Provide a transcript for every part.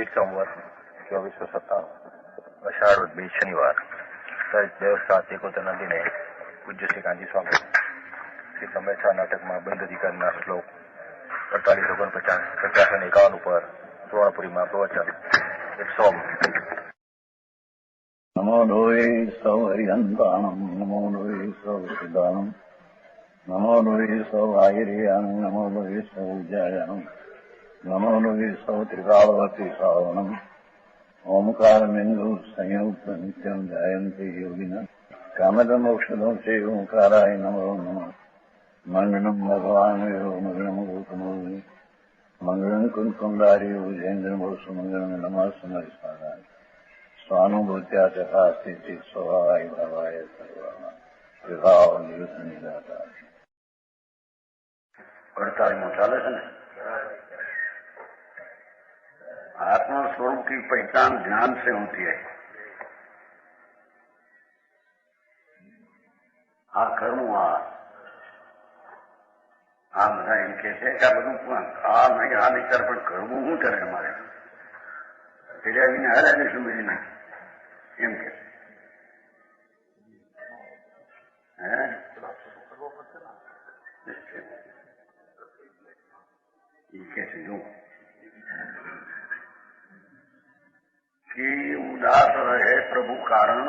बीज सोमवार 2497 अषाढ़ 20 शनिवार देवस्थान एकोतर दिने पूज्य श्री कांजी स्वामी श्री समेक्षा नाटक में बंद अधिकारी श्लोक 4849 5551 पर सुवर्णपुरी में प्रवचन एक सोम। नमो लोये सौ हरिहंताणम नमो लोये सौ सिद्धाणम नमो लोये सौ आयर्याणम नमो लोये सौ उज्जायाणम नमो लोये सौ त्रिकालवती श्रावणम ओंकारमेन्दु संयुक्त नित्यं जायन्ते योगिनः कामदमोक्षदं से ओंकाराय नमो नमः। मंगलम भगवान मंगलम गौतमो मंगलम कुंकुंडारी उजेन्द्रमो सुमंगलम नमः समरिस्मराय स्वानुभूत्या तथा स्थिति स्वभावाय भावाय सर्वाना विभाव नियुक्त निजाता 48 ચાલે છે ને। आत्मा स्वरूप की पहचान ज्ञान से होती है। आ कर्म आ બધા એમ કે છે કે આ બધું આ નહીં કરે પણ કરવું શું કરે અમારે પેલા આવીને હારા જઈશું બીજી નહીં એમ કે છે જો कि उदास रहे प्रभु कारण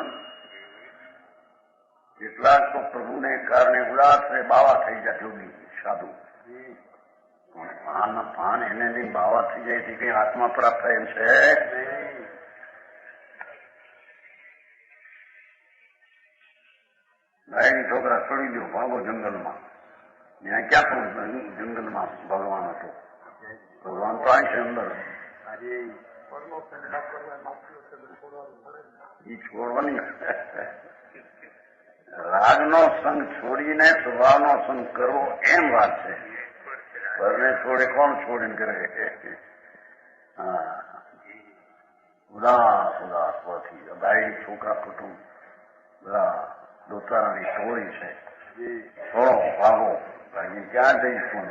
કેટલાક તો પ્રભુને કારણે ઉદાસ રહે બાવા થઈ જાય યોગી સાધુ પાન એને લઈને બાવા થઈ જાય છે કઈ આત્મા પ્રાપ્ત થાય એમ છે। ભાઈની છોકરા છોડી દો ભાગો જંગલમાં ત્યાં ક્યાં પણ જંગલમાં ભગવાન હતો ભગવાન તો અહીં છે અંદર છોડવાની રાગનો સંગ છોડીને સ્વભાવનો સંગ કરવો એમ વાત છે। પરને છોડે કોણ છોડીને કરે ઉદાસ ઉદાસ હોવાથી બાઈ છોકરા કુટુંબ બધા દોતારાની ટોળી છે થોડો ભાગો ભાઈ ક્યાં જઈશું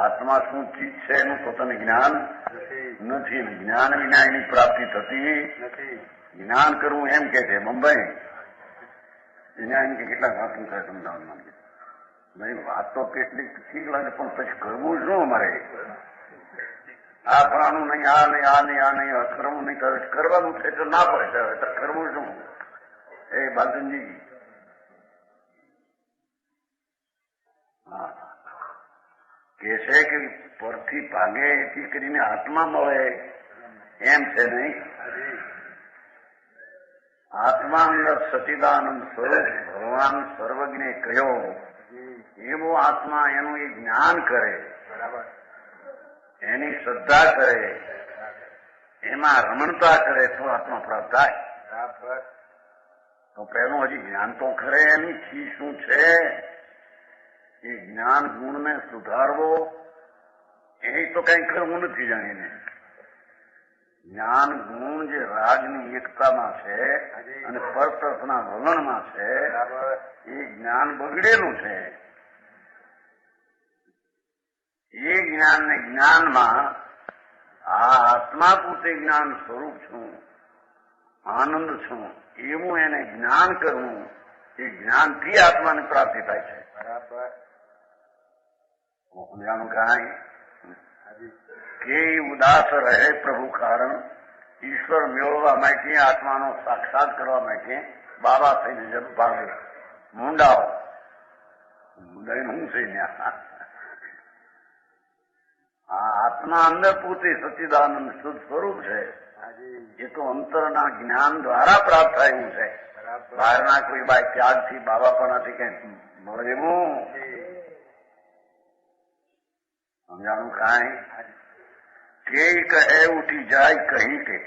આત્મા શું ચીજ છે એનું પોતાને જ્ઞાન નથી જ્ઞાન વિના એની પ્રાપ્તિ થતી નથી। જ્ઞાન કરવું એમ કે છે મુંબઈ એના એમ કે કેટલા વાતું થાય સમજાવવા માંગે નહીં વાત તો કેટલી ઠીક લાગે પણ પછી કરવું શું અમારે આ ફળાનું નહીં આ નહીં આ નહીં આ નહીં કરવું નહીં કરે કરવાનું છે તો ના પડે તો કરવું શું એ બાલચંદજી કે છે કે પરથી ભાગે એથી કરીને આત્મા મળે એમ છે નહીં। આત્મા અંદર સચિદાનંદ સ્વરૂપ ભગવાન સર્વજ્ઞ કહ્યો એવો આત્મા એનું એ જ્ઞાન કરે એની શ્રદ્ધા કરે એમાં રમણતા કરે તો આત્મા પ્રાપ્ત થાય। તો પહેલું હજી જ્ઞાન તો ખરે એની ચીજ શું છે એ જ્ઞાન ગુણને સુધારવો એ તો કઈ કરવું નથી જાણીને જ્ઞાન ગુણ જે રાગની એકતામાં છે અને પરતર્થના વલણમાં છે એ જ્ઞાન બગડેલું છે। એ જ્ઞાનને જ્ઞાનમાં આ આત્મા પોતે જ્ઞાન સ્વરૂપ છું આનંદ છું એવું એને જ્ઞાન કરવું એ જ્ઞાનથી આત્માની પ્રાપ્તિ થાય છે। સમજાનું કહાય કે ઉદાસ રહે પ્રભુ કારણ ઈશ્વર મેળવવા માટે આત્માનો સાક્ષાત કરવા માટે બાબા થઈને જન્મ પામે મુંડાઓ મુંડાઈને હું છે આ આત્મા અંદર પોતે સચ્ચિદાનંદ શુદ્ધ સ્વરૂપ છે એ તો અંતરના જ્ઞાન દ્વારા પ્રાપ્ત થયું છે। બહારના કોઈ બાય ત્યાગથી બાબાપણાથી કઈ મળે એવું સમજાણું કાંઈ કે કહે ઉઠી જાય કહી કે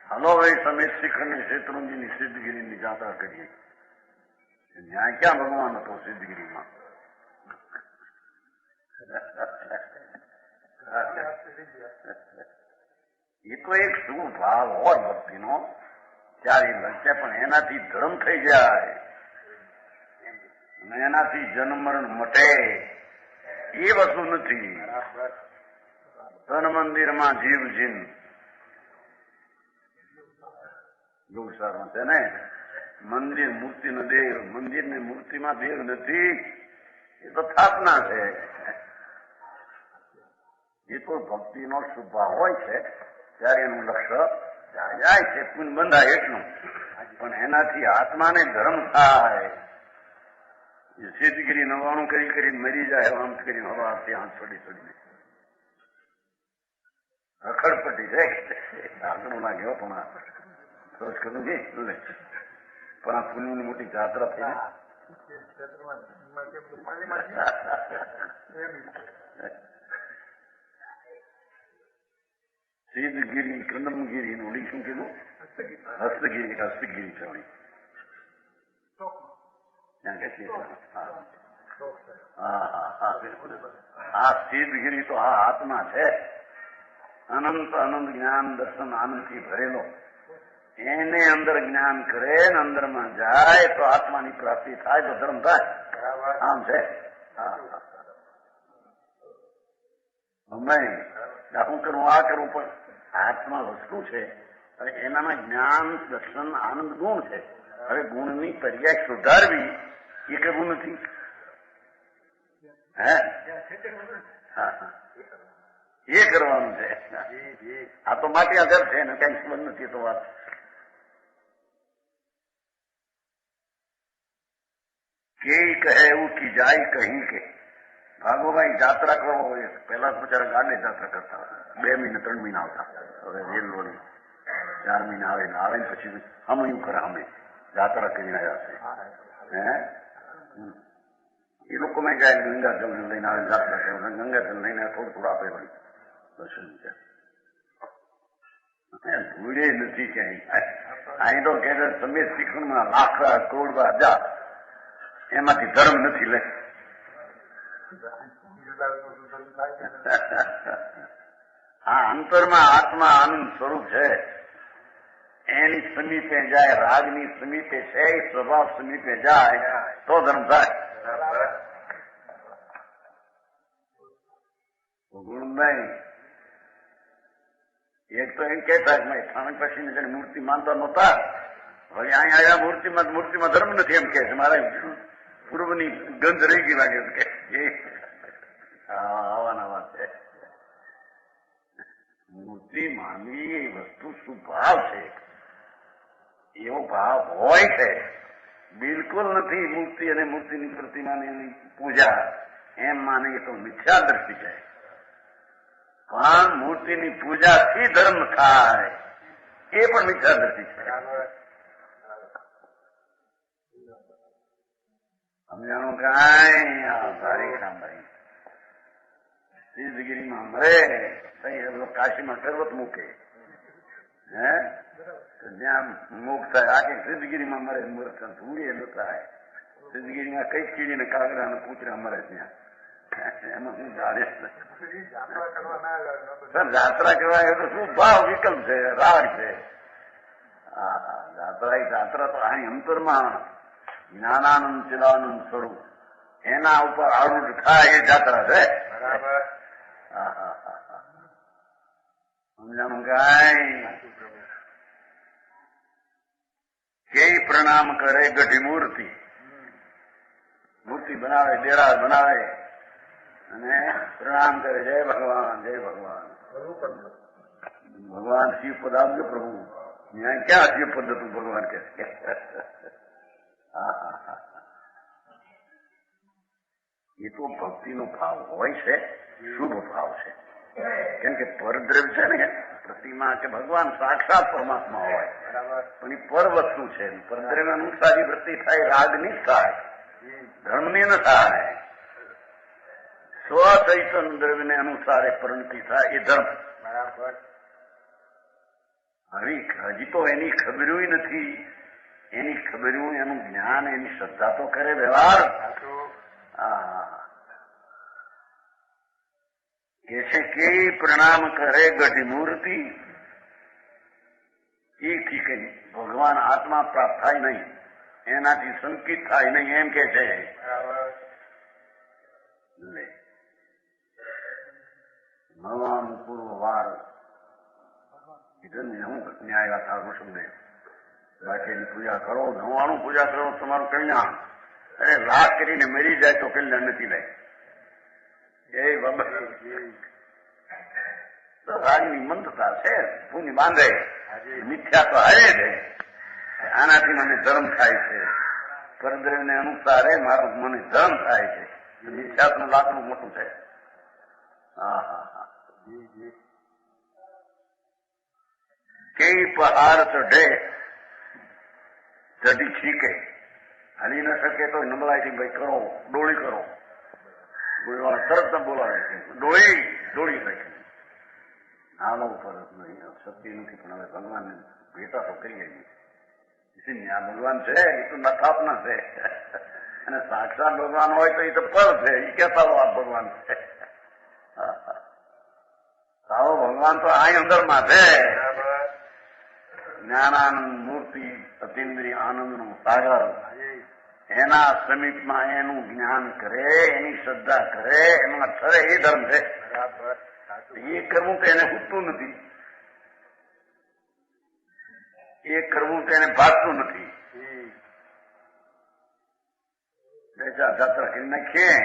હલો ભાઈ તમે શિખરની શેત્રુંજીની સિદ્ધગીરીની જાત્રા કરીએ ત્યાં ક્યાં ભગવાન હતો સિદ્ધગીરીમાં એ તો એક શું ભાવ હોય ભક્તિનો ત્યારે લક્ષ્ય પણ એનાથી ધર્મ થઈ જાય અને એનાથી જન્મ મરણ મટે એ વસ્તુ નથી। તન મંદિરમાં જીવ જીન યોગસારમાં છે ને મંદિર મૂર્તિનો દેવ, મંદિરની મૂર્તિમાં દેવ નથી, એ તો સ્થાપના છે. એ તો ભક્તિનો સ્વભાવ હોય છે ત્યારે એનું લક્ષ્ય જાય છે, પુણ્ય બંધાય એટલું. પણ એનાથી આત્માને ધર્મ થાય. સિદ્ધગીરી 99 કરીને મરી જાય, આમ કરીને હવા ત્યાં છોડી છોડીને રખડપટ્ટી છે. આગળ ના ગયો પણ સરસ કરું છે પણ આ પુણ્યની મોટી જાત્રા થઈ સિદ્ધગીરી, કંદમગીરી ઓલી શું કીધું? હસ્તગીરી ચવણી ત્યાં કે છે. આ સિદ્ધગીરી તો આ આત્મા છે, અનંત અનંત જ્ઞાન દર્શન આનંદથી ભરેલો. એને અંદર જ્ઞાન કરે ને અંદરમાં જાય તો આત્માની પ્રાપ્તિ થાય, તો ધર્મ થાય. આમ છે. હું કરું આ કરું, પણ આત્મા વસ્તુ છે. હવે એનામાં જ્ઞાન દર્શન આનંદ ગુણ છે. હવે ગુણની પર્યાય સુધારવી એ કરવું નથી. એ કરવાનું છે. આ તો માટી આધાર છે ને કઈ સંબંધ નથી. તો વાત કે કહે એવું કી જાય કહી કે ભાગોભાઈ જાત્રા કરો હોય. પેલા તો બિચારા ગાડે જાત્રા કરતા, 2 મહિના 3 મહિના આવતા. હવે રેલ વળી 4 મહિના આવે ને આવે ને પછી હમયું કરે. અમે જાત્રા કરીને આવ્યા છે. એ લોકો મેં ગયા ગંગાજલ લઈને આવે, જાત્રા કરે. ગંગાજલ લઈને થોડું આપે વળી દર્શન. ભૂડે નથી ક્યાંય. અહીં તો કે તમે શિક્ષણમાં લાખ કરોડ હજાર, એમાંથી ધર્મ નથી લે. આ અંતરમાં આત્મા આનંદ સ્વરૂપ છે. એની સમીપે જાય, રાગની સમીપે છે, સ્વભાવ સમીપે જાય તો ધર્મ થાય. ગુણભાઈ એક તો એમ કહેતા સ્વામી પછી જયારે મૂર્તિ માનતા નહોતા, હવે અહીં આવ્યા મૂર્તિમાં ધર્મ નથી એમ કે છે. મારા પૂર્વની ગંધ રહી ગઈ લાગે કે આવાના વાત છે. મૂર્તિ માનવી એ વસ્તુ શું ભાવ છે, એવો ભાવ હોય છે. બિલકુલ નથી મૂર્તિ અને મૂર્તિની પ્રતિમાની પૂજા એમ માને એ તો મિથ્યા દ્રષ્ટિ છે. પણ મૂર્તિની પૂજાથી ધર્મ થાય એ પણ મિથ્યા દ્રષ્ટિ છે. સમજાણું કાંઈ? ભારી કામભાઈ સિદ્ધગીરીમાં મરે, કાશીમાં શરબત મૂકે, જ્યાં મુખ થાય. આખી સિદ્ધગીરીમાં મરે, ધૂળે ન થાય. સિદ્ધગીરીમાં કઈ કીડીને કાગડા અને કૂતરા મરે ત્યાં. એમાં શું જાણે જાત્રા કરવા તો શું ભાવ વિકલ્પ છે, રાગ છે. જાત્રા તો અહીં અંતરમાં જ્ઞાનાનંદ ચિદાનંદ સ્વરૂપ એના ઉપર આરૂઢ થાય એ જાત્રા છે. સમજાણું કાંઈ? કે પ્રણામ કરે ગઢી મૂર્તિ. મૂર્તિ બનાવે, ડેરા બનાવે અને પ્રણામ કરે, જય ભગવાન જય ભગવાન. ભગવાન શિવ પદ આપજો પ્રભુ. ત્યાં ક્યાં શિવ પદ હતું ભગવાન કે? એ તો ભક્તિનો ભાવ હોય છે, શુભ ભાવ છે. કેમ કે પરદ્રવ્ય છે ને, પ્રતિમા કે ભગવાન સાક્ષાત પરમાત્મા હોય, પણ એ પર વસ્તુ છે. પરદ્રવ્ય અનુસારી વૃત્તિ થાય, રાગની થાય, ધર્મની ન થાય. સ્વચૈતન્ય દ્રવ્યને અનુસારે પરિણતિ થાય એ ધર્મ. હજી તો એની ખબર્યું નથી. એની ખબર્યું, એનું જ્ઞાન, એની શ્રદ્ધા તો કરે વ્યવહાર. કે છે કે પ્રણામ કરે ગઢી મૂર્તિ. એથી કઈ ભગવાન આત્મા પ્રાપ્ત થાય નહીં, એનાથી સંકિત થાય નહીં એમ કે છે. ભગવાન પૂર્વ વાર કીધું ને હું ન્યાય વાત આગળ સમજે બાકીની પૂજા કરો 99 પૂજા કરો તમારું કલ્યાણ અરે લાખ કરીને મરી જાય તો કલ્યાણ નથી લે એ બાબત તો રાજની મંદતા છે પુણ્ય બાંધે મિથ્યા તો હરે છે આનાથી મને ધર્મ થાય છે પરદ્રવ્યને અનુસારે મારું મને ધર્મ થાય છે મિથ્યાનું લાકડું મોટું છે હા હા હા કઈ પહાડ ચઢે ચઢી છીકે હાલી ન શકે તો નબળાઈથી ભાઈ કરો ડોળી કરો ડોળીવાળા તરત બોલાવે છે ડોળી શકે આનો ફરક નહીં શક્તિ નથી પણ હવે ભગવાનને ભેટા તો કરીએ છીએ આ ભગવાન છે એ તો નથાપના છે અને સાક્ષાત ભગવાન હોય તો એ તો પર છે એ કેતા આ ભગવાન છે આવો ભગવાન તો આ અંદરમાં છે જ્ઞાનાનંદ મૂર્તિ અતિન્દ્રિય આનંદનો સાગર એના સમીપમાં એનું જ્ઞાન કરે એની શ્રદ્ધા કરે એમાં ઠરે એ ધર્મ છે એ કરવું તો એને ખૂટતું નથી એ કરવું તો એને ભાગતું નથી જાત્રા કરી નાખીએ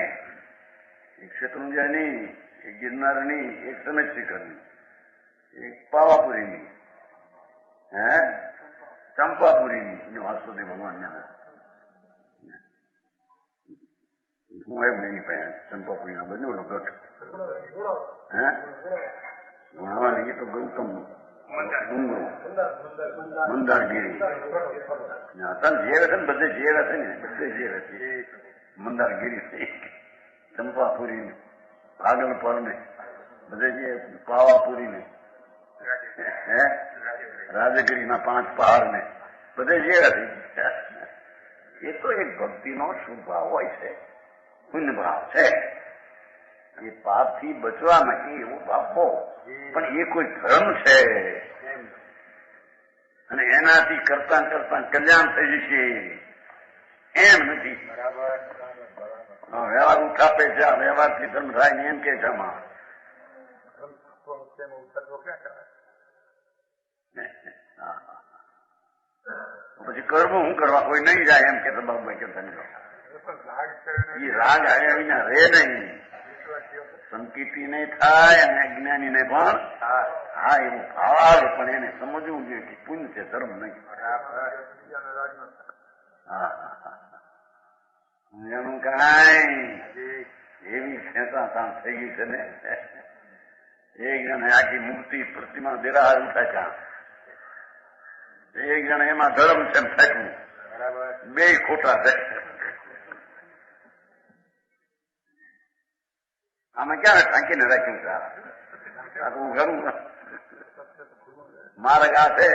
એક શેત્રુંજયની એક ગિરનારની એક સમેત શિખરની એક પાવાપુરીની ચંપાપુરીની વાસુદેવ ભગવાનને હું એમ નહીં પાયા ચંપાપુરીના બધું ગઢ ભણવાની એ તો ગૌતમ ડુંગરો મંદારગીરી હતા ઝેર હશે ને બધે ઝેર હશે ને બધે ઝેર હશે મંદારગીરી ચંપાપુરી ભાગલપર ને બધે જે પાવાપુરી ને રાજગીરીના 5 પહાડ ને બધે ઝેર હતી એ તો એક ભક્તિનો શુભ ભાવ હોય છે પુણ્ય ભાવ છે એ પાપથી બચવા માટે એવું આપો પણ એ કોઈ ધર્મ છે અને એનાથી કરતા કરતા કલ્યાણ થઈ જશે એમ નથી વ્યવહાર ઉઠાપે છે વ્યવહારથી ધર્મ થાય ને એમ કે છે પછી કરવું શું કરવા કોઈ નહીં જાય એમ કે બાબુભાઈ કે સમજો એ રાગ આવ્યા વિના રે નહીં સંકિતિ નહીં થાય અને અજ્ઞાની ને પણ હા એવું ભાવ પણ એને સમજવું જોઈએ કે પુણ્ય છે ધર્મ નહીં એનું કઈ એવી ખેંચા થઈ ગઈ છે ને એક જણ આખી મૂર્તિ પ્રતિમા દેરાહાર ઉઠાય કાં એક જણ એમાં ધર્મ છે ફેંકવું બે ખોટા છે આમાં ક્યારે ટાંકીને રાખ્યું છે આખું ઘરું માર્ગ આ છે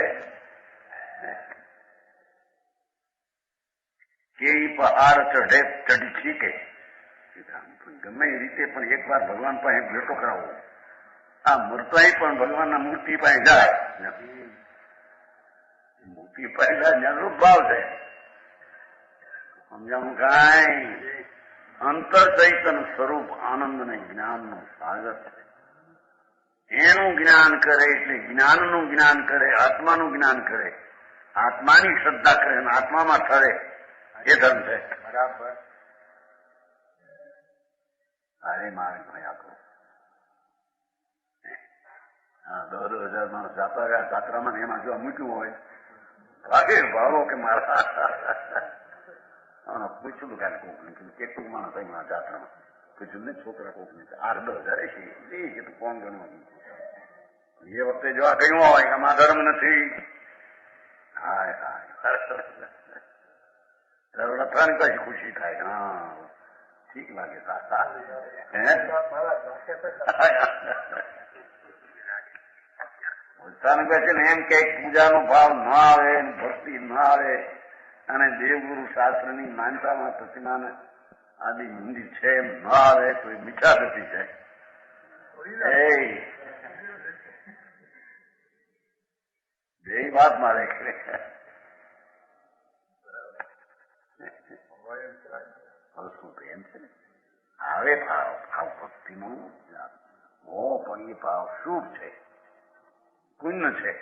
કે પહાડ ચઢી છીકે ગમે એ રીતે પણ એક વાર ભગવાન પાસે ભેટો કરાવો આ મરતાય પણ ભગવાનના મૂર્તિ પાસે જાય મૂર્તિ પાસે જાય જ્યાં ભાવ છે સમજાવું કાંઈ અંતર ચૈતન સ્વરૂપ આનંદ ને જ્ઞાન નો સાગર છે એનું જ્ઞાન કરે એટલે જ્ઞાનનું જ્ઞાન કરે આત્માનું જ્ઞાન કરે આત્માની શ્રદ્ધા કરે અને આત્મામાં ઠરે એ ધર્મ છે બરાબર અરે મારે ભાઈ આપણો 10,000 માણસ જાતા રહ્યા જાત્રામાં એમાં જો મૂક્યું હોય ભાગે ભાવો કે મારા પૂછ્યું કાલે કોક કેટલું માણસ અહીંયા જાત્રામાં પૂછ્યું ને છોકરા કોક ને 8-10,000 છે એ તો કોણ ગણવાનું એ વખતે જો આ કહ્યું હોય આમાં ધર્મ નથી હાય હાય રથાની કઈ ખુશી થાય હા ઠીક લાગે છે ને એમ કે પૂજાનો ભાવ ના આવે ભક્તિ ના આવે અને દેવગુરુ શાસ્ત્રની માનતામાં પ્રતિમાને આદિ મંદિર છે એમ ના આવે તો એ મીઠા થતી છે બે વાત મારે શું પ્રેમ છે ને આવે ભાવ ભક્તિનું પણ એ ભાવ શુભ છે, પુણ્ય છે,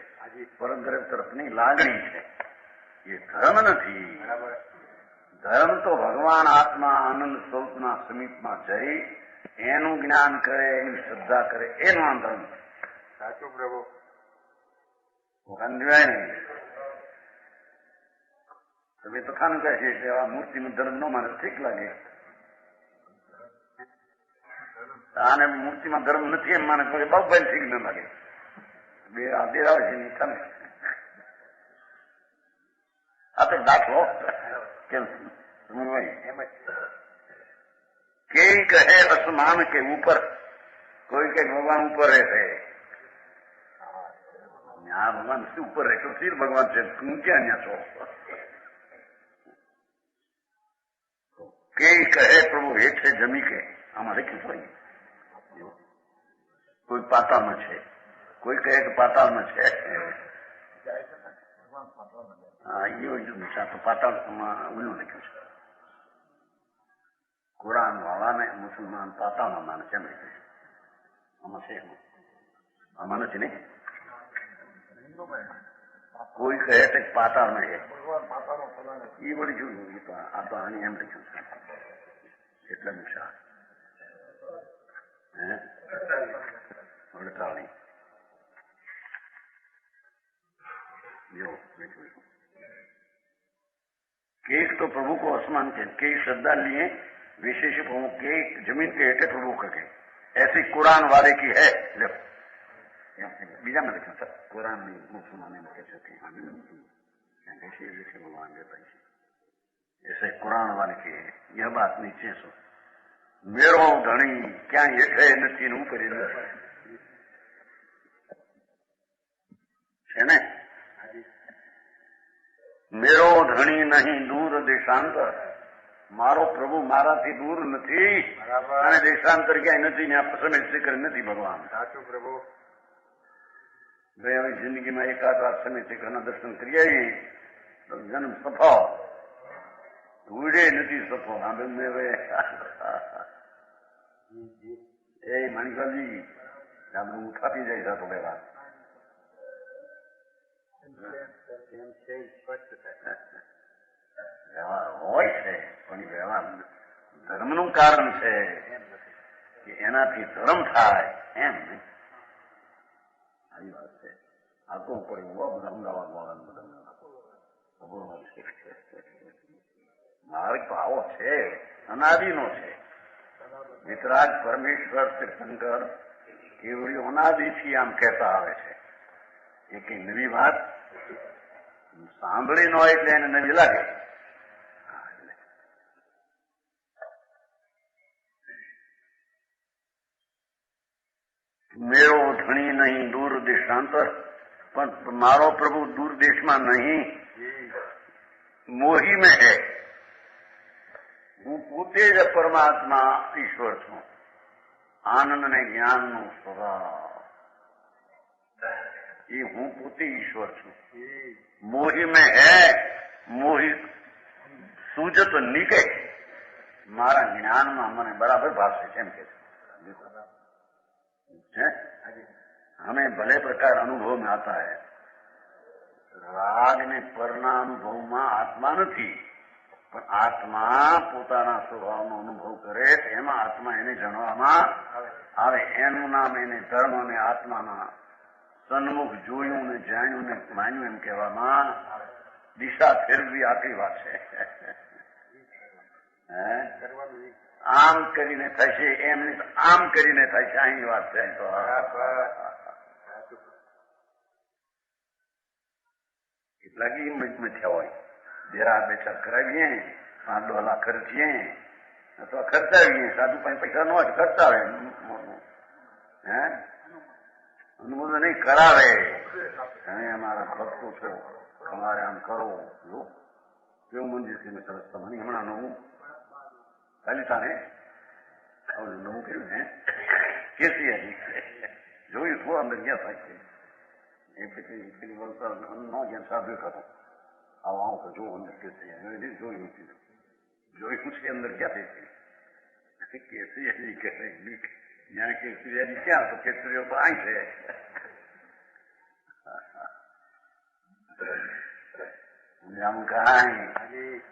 પરમ તરફની લાગણી છે, એ ધર્મ નથી. ધર્મ તો ભગવાન આત્મા આનંદ સ્વરૂપના સમીપમાં જઈ એનું જ્ઞાન કરે, એની શ્રદ્ધા કરે, એનો આ ધર્મ. સાચું પ્રભુ. સમજાય નહીં. તમે તો ખાનું કહે છે કે આ મૂર્તિનો ધર્મ ન માને, ઠીક લાગે. આને મૂર્તિમાં ધર્મ નથી એમ માને બહુ ભાઈ ઠીક ન લાગે. બે આદેર આવે છે નહીં તમે. આ તો દાખલો કેમ કે કહે આસમાન કે ઉપર, કોઈ કે ભગવાન ઉપર રહેશે. આ ભગવાન શું ઉપર રહે? તો શિવ ભગવાન છે, તું ક્યાં ત્યાં છો? કે કહે પ્રભુ હેઠે જમી કે આમાં લખ્યું હોય. કોઈ પાતાળમાં છે, કોઈ કહે કે પાતાળમાં છે. હા, એ તો પાતાળમાં ઓલું લખ્યું છે. કુરાન વાળાને મુસલમાન પાતાળમાં માને છે એમ લખ્યું છે. આમાં છે, આમાં નથી નહીં. કોઈ કહે છે પાતાળમાં છે, એ વળી જોયું. આ તો આની એમ લખ્યું છે એટલે નુકસાન અડતાળી केक तो प्रभु को आसमान के, केक श्रद्धा लिए विशेष प्रभु केक जमीन के हेठे प्रभु के, ऐसी कुरान वाले की है. बीजा में लिखा सर कुरान में मुसलमान में कह सकते भगवान देता है ऐसे कुरान वाले की है. यह बात नीचे सो मेरो धणी क्या हेठे નથી ને ઉપર છે ને. મેરો ધણી નહીં દૂર દેશાંતર, મારો પ્રભુ મારાથી દૂર નથી અને દેશાંતર ક્યાંય નથી ને આ સમય શિખર નથી ભગવાન. સાચું પ્રભુ. ભાઈ હવે જિંદગીમાં એકાદ વાર સમય શિખરના દર્શન કરી આવીએ તો જન્મ સફળ, ઉડે નથી સફળ. આ બંને હવે એ માણિકાજી આપણે હું થાપી જાય સાતો લેવા વ્યવહાર હોય છે, પણ વ્યવહાર ધર્મનું કારણ છે કે એનાથી ધર્મ થાય એમ નહીં. આવી વાત છે. આ તો પડે બધા અમદાવાદ વાળા માર્ગ તો આવો છે, અનાદિનો છે. વિતરાગ પરમેશ્વર તીર્થંકર કેવડી અનાદિથી આમ કહેતા આવે છે. એ કઈ નવી વાત સાંભળી ન હોય એટલે એને નવી લાગે. મેરો ધણી નહીં દૂર દેશાંતર, પણ મારો પ્રભુ દૂર દેશમાં નહીં, મોહી મેં હે. હું પોતે જ પરમાત્મા ઈશ્વર છું. આનંદ અને જ્ઞાનનો સ્વભાવ એ હું પોતે ઈશ્વર છું. મોહી મેં હે, મોહી સૂજત નીકળે. મારા જ્ઞાનમાં મને બરાબર ભાષે છે એમ કે हमें भले प्रकार अनुभव में आता है. राग ने पરના અનુભવમાં આત્મા નથી, પણ આત્મા પોતાના સ્વભાવનો અનુભવ કરે એમાં આત્મા એને જાણવામાં આવે. એનું નામ એને ધર્મ અને આત્માના સન્મુખ જોયું ને જાણ્યું ને માન્યું એમ કહેવામાં દિશા ફેરવી આટલી વાત છે. આમ કરીને થશે એમ નહીં, આમ કરીને થશે અહીં વાત છે. તો કેટલાક હિંમતમાં થયા હોય, દેરા બેચા કરાવીએ, 5 ખર્ચીએ અથવા ખર્ચાવીએ. સાધુ પાસે પૈસા ન હોય ખર્ચાવે, અનુભવ નહીં કરાવે. તમે અમારા ભક્તો છો, તમારે આમ કરો. જો કેવું મંદિર છે સરસ તમારી હમણાં નવું કાલિતાને નવું કર્યું ને કેસી જોયું થોડું અંદર ગયા થાય એ પછી વલસાડ ન જ્યાં સાધુ હતો આવો આવો તો જોવું અંદર કેસી જોયું છે અંદર ક્યાં થઈ કેસી કહે જ્યાં કે સૂર્યજી ક્યાં તો કે સૂર્ય અહીં છે. આમ કાંઈ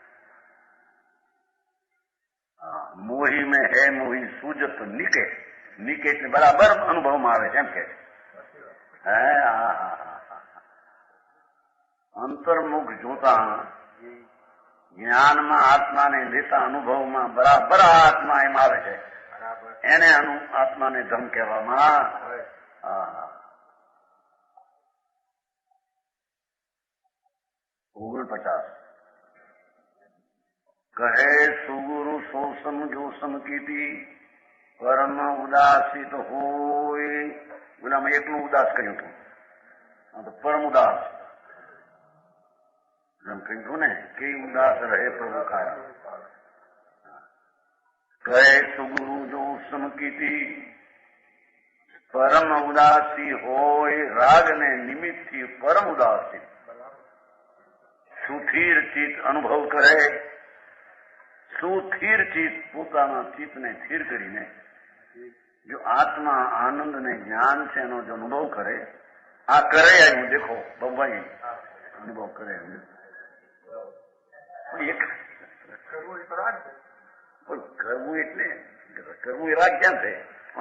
મોહી મેં હે મોહી સૂજત નિકે નિકે એટલે બરાબર અનુભવમાં આવે છે એમ કે હે. અંતર્મુખ જોતા જ્ઞાનમાં આત્માને લેતા અનુભવમાં બરાબર આત્મા એમ આવે છે એને આત્માને ધમ કહેવામાં. 49 કહે સુગુરુ સો સમજો સમકીતી પરમ ઉદાસિત હોય. ગુલામાં એકલું ઉદાસ કહ્યું હતું તો પરમ ઉદાસ એમ કહ્યું ને કે ઉદાસ રહે પ્રભુ કારણ. કહે સુગુરુ જો સમકીતી પરમ ઉદાસી હોય રાગને નિમિત્તથી પરમ ઉદાસી સુથીર ચિત્ત અનુભવ કરે. સુથિર ચિત્ત પોતાના ચિત્તને સ્થિર કરીને જો આત્મા આનંદને જ્ઞાન છે એનો જો અનુભવ કરે. આ કરે આવ્યું દેખો બબાઈ અનુભવ કરે કરવું એટલે કરવું એ રાગ ક્યાં છે?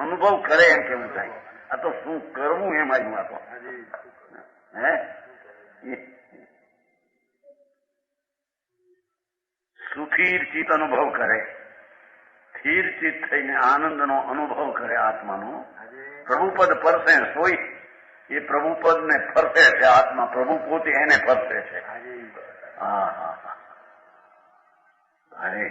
અનુભવ કરે એમ કેવું થાય. આ તો શું કરવું એમ આવ્યું આ તો હે. સુખીર ચિત્ત અનુભવ કરે સ્થિર ચિત્ત થઈને આનંદનો અનુભવ કરે આત્માનો. પ્રભુપદ ફરશે સોઈ એ પ્રભુપદને ફરશે છે આત્મા. પ્રભુ પોતે એને ફરશે છે. અરે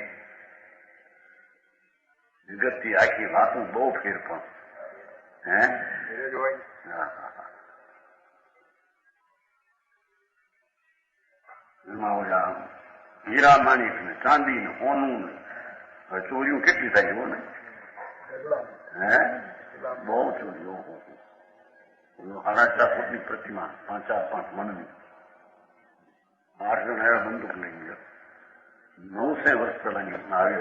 જગતથી આખી વાતું બહુ ફેર પણ હે. એમાં ઓલા હીરા માણિક ને ચાંદી ને સોનું ને ચોરીઓ કેટલી થાય જુઓ ને હે. બહુ ચોરીઓ. 4.5 ફૂટની પ્રતિમા 5 મણની 8 જણ આવ્યા બંદૂક લઈ ગયો. 900 વર્ષ પહેલાની આવી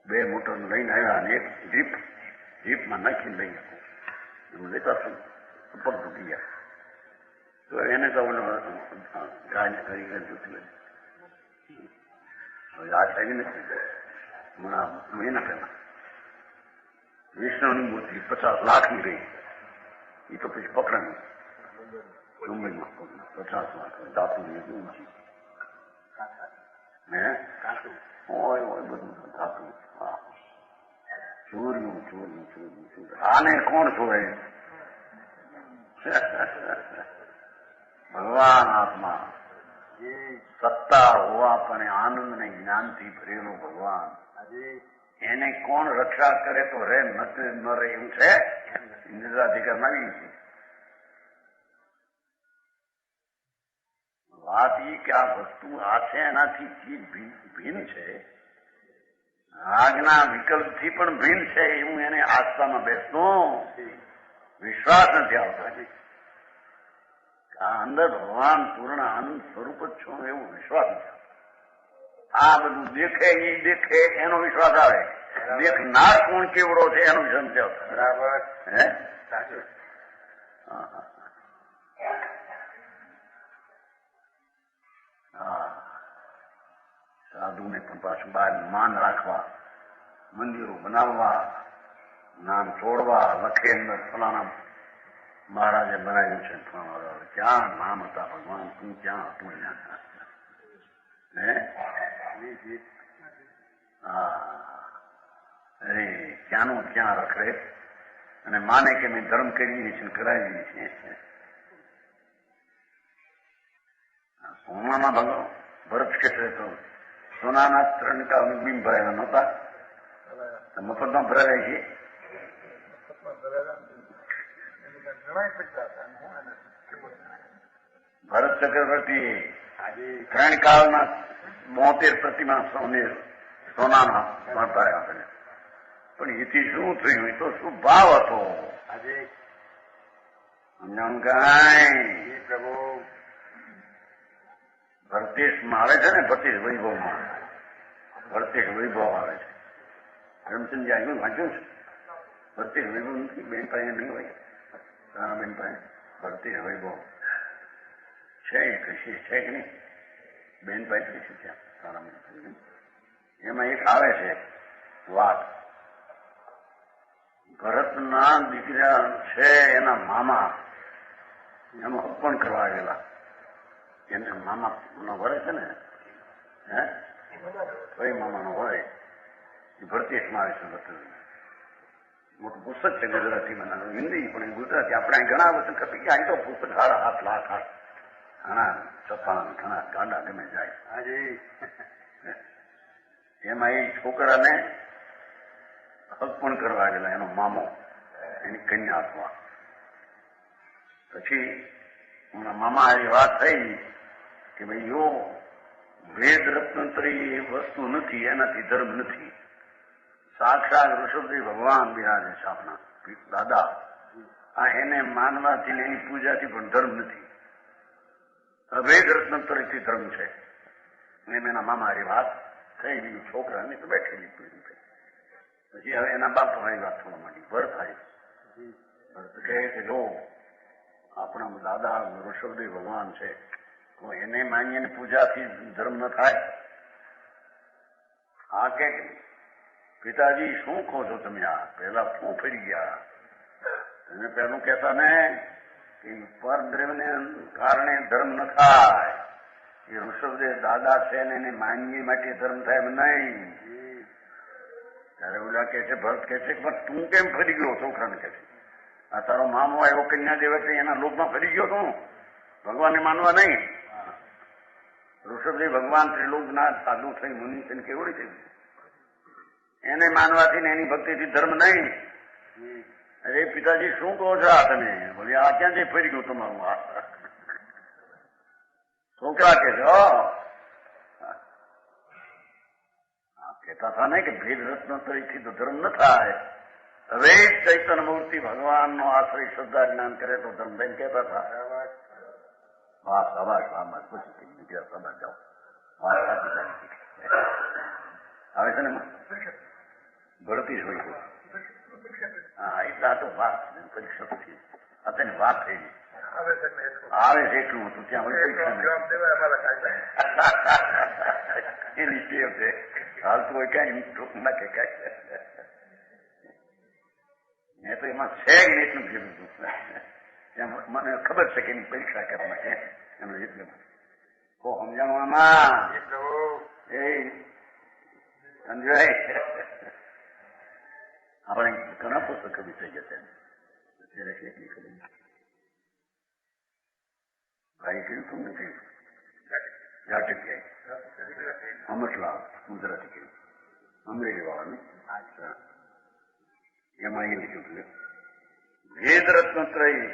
બે મોટર લઈને આવ્યા અને એક જીપમાં નાખીને લઈ ગયા. એમ લેતા શું ઉપર તૂટી ગયા તો એને તો ગાયને કરી જૂઠી લઈ. હવે આ થઈ નથી હમણાં મહિના પહેલા વિષ્ણુની મૂર્તિ 50 લાખની રહી. એ તો પછી પકડાની મુંબઈમાં 50 લાખ ધાતુની ઊંચી હે હોય બધું ધાતુ. ચોર્યું. આને કોણ છોડે? ભગવાન આત્મા સત્તા હોવા પણ આનંદ ને જ્ઞાનથી ભરેલો ભગવાન એને કોણ રક્ષા કરે તો રે ન રહે એવું છે. નિરાધિકાર આવી છે. વાત એ કે આ વસ્તુ આ છે એનાથી ચીજ ભિન્ન છે. આજ્ઞા વિકલ્પથી પણ ભિન્ન છે એવું એને આસ્થામાં બેસતો વિશ્વાસ નથી આવતો. આ અંદર ભગવાન પૂર્ણ આનંદ સ્વરૂપ જ છો એવો વિશ્વાસ નથી. આ બધું દેખે એ દેખે એનો વિશ્વાસ આવે. દેખનાર કોણ કેવડો છે એનો વિશ્વાસ નથી આવતો. બરાબર હે. સાધુને પણ પાછું બહાર માન રાખવા, મંદિરો બનાવવા, નામ છોડવા, લખે અંદર ફલાણા મહારાજે બનાવ્યું છે. ક્યાં નામ હતા ભગવાન? તું ક્યાં હતું? અરે ક્યાંનું ક્યાં રખડે અને માને કે મેં ધર્મ કરી છે કરાવી છે. સોનાના ભગવાન ભરત ક્ષેત્રે તો સોનાના 3 કાળનું બીમ ભરાયેલા નહોતા. મફતમાં ભરાયા છે. ભરત ચક્રવર્તી 3 કાળના 72 પ્રતિમા સોનાના ભરાયા કરે. પણ એથી શું થયું? એ તો શું ભાવ હતો? સમજાણ કાંઈ પ્રભુ ભરતેશમાં આવે છે ને, ભરતેશ વૈભવમાં ભરતેશ વૈભવ આવે છે. રમચંદજી આવ્યું વાંચ્યું છે ભરતી હવેબો નથી બેન પાસે નહીં હોય તારા બેન પાસે ભરતી હવેબો છે કશી છે કે નહીં બેન પાસે કશી ત્યાં તારા બેન એમાં એક આવે છે વાત ભરતના દીકરા છે એના મામા એનું અર્પણ કરવા આવેલા એને મામા નો વરે છે ને હે કઈ મામાનો હોય એ ભરતીમાં આવે છે મોટું પુસ્તક છે ગુજરાતીમાં હિન્દી પણ ગુજરાતી આપણે ઘણા વખત ખપી ગયા અહીં તો પુસ્તક હારા હાથ લાખ હાથ ઘણા ચપ્પા ઘણા ગાંડા ગમે જાય એમાં એ છોકરાને અર્પણ કરવા આવેલા એનો મામો એની કન્યા આપવા પછી મામા એ વાત થઈ કે ભાઈ યો વેદ રત્નંતરી એ વસ્તુ નથી એનાથી ધર્મ નથી સાક્ષાત ઋષભદેવ ભગવાન બિરાજે છે આપણા દાદા આ એને માનવાથી ને એની પૂજાથી પણ ધર્મ નથી અભેદ રત્નંતરીથી ધર્મ છે એમ એના મામા એ વાત થઈ ગયું છોકરાને તો બેઠેલી પછી હવે એના બાપ ભાઈ વાત થવા માંડી ભરત આવી ભરત કહે કે જો આપણા દાદા ઋષભદેવ ભગવાન છે તો એને માનીએ પૂજાથી ધર્મ ન થાય આ કે પિતાજી શું કહો છો તમે આ પહેલા શું ફરી ગયા તમે પહેલું કહેતા ને કે પરદ્રવ્યને કારણે ધર્મ ન થાય એ ઋષભદેવ દાદા છે ને એને માનવી માટે ધર્મ થાય એમ નહીં ત્યારે ઓલા કે છે ભરત કે છે પણ તું કેમ ફરી ગયો છોકરાને કે છે આ તારો મામો આવ્યો કન્યા દેવ છે એના લોભમાં ફરી ગયો તું ભગવાનને માનવા નહીં ઋષભદેવ ભગવાન ત્રિલોકનાથ સાધુ થઈ મુનિ થઈને કેવડી થઈ એને માનવાથી ને એની ભક્તિથી ધર્મ નહીં અરે પિતાજી શું કહો છો આ તમે બોલે આ ક્યાંથી ફરી ગયું તમારું આ છોકરા કે છે કહેતા હતા ને કે ભેદ રત્નોત્તરીથી તો ધર્મ ન થાય હવે ચૈતન્ય મૂર્તિ ભગવાનનો આશ્રય શ્રદ્ધા જ્ઞાન કરે તો ધર્મ બેન કહેતા હતા હા સભા શામાં પછી બીજા સભા જાઓ આવે છે ને ભરતી જોઈ ગયો હા એટલા તો વાત પરીક્ષા પછી અત્યારની વાત થઈ આવે છે એટલું હતું ત્યાં એની ટેવ છે હાલ તો કઈ ના કે કઈ મેં તો એમાં છે જ એટલું કીધું હતું ત્યાં મને ખબર છે કે એની પરીક્ષા કરવા છે એમને એટલે કો સમજાવવામાં એ સંજય આપણે ઘણા પુસ્તક કવિ થઈ ગયા અત્યારે કેટલી ખબર ભાઈ કહ્યું તું નથી જાટક અમરલાલ ગુજરાતી કહ્યું અમરેલી વાળાનું એમાં એ લખ્યું વેદ રત્નત્રય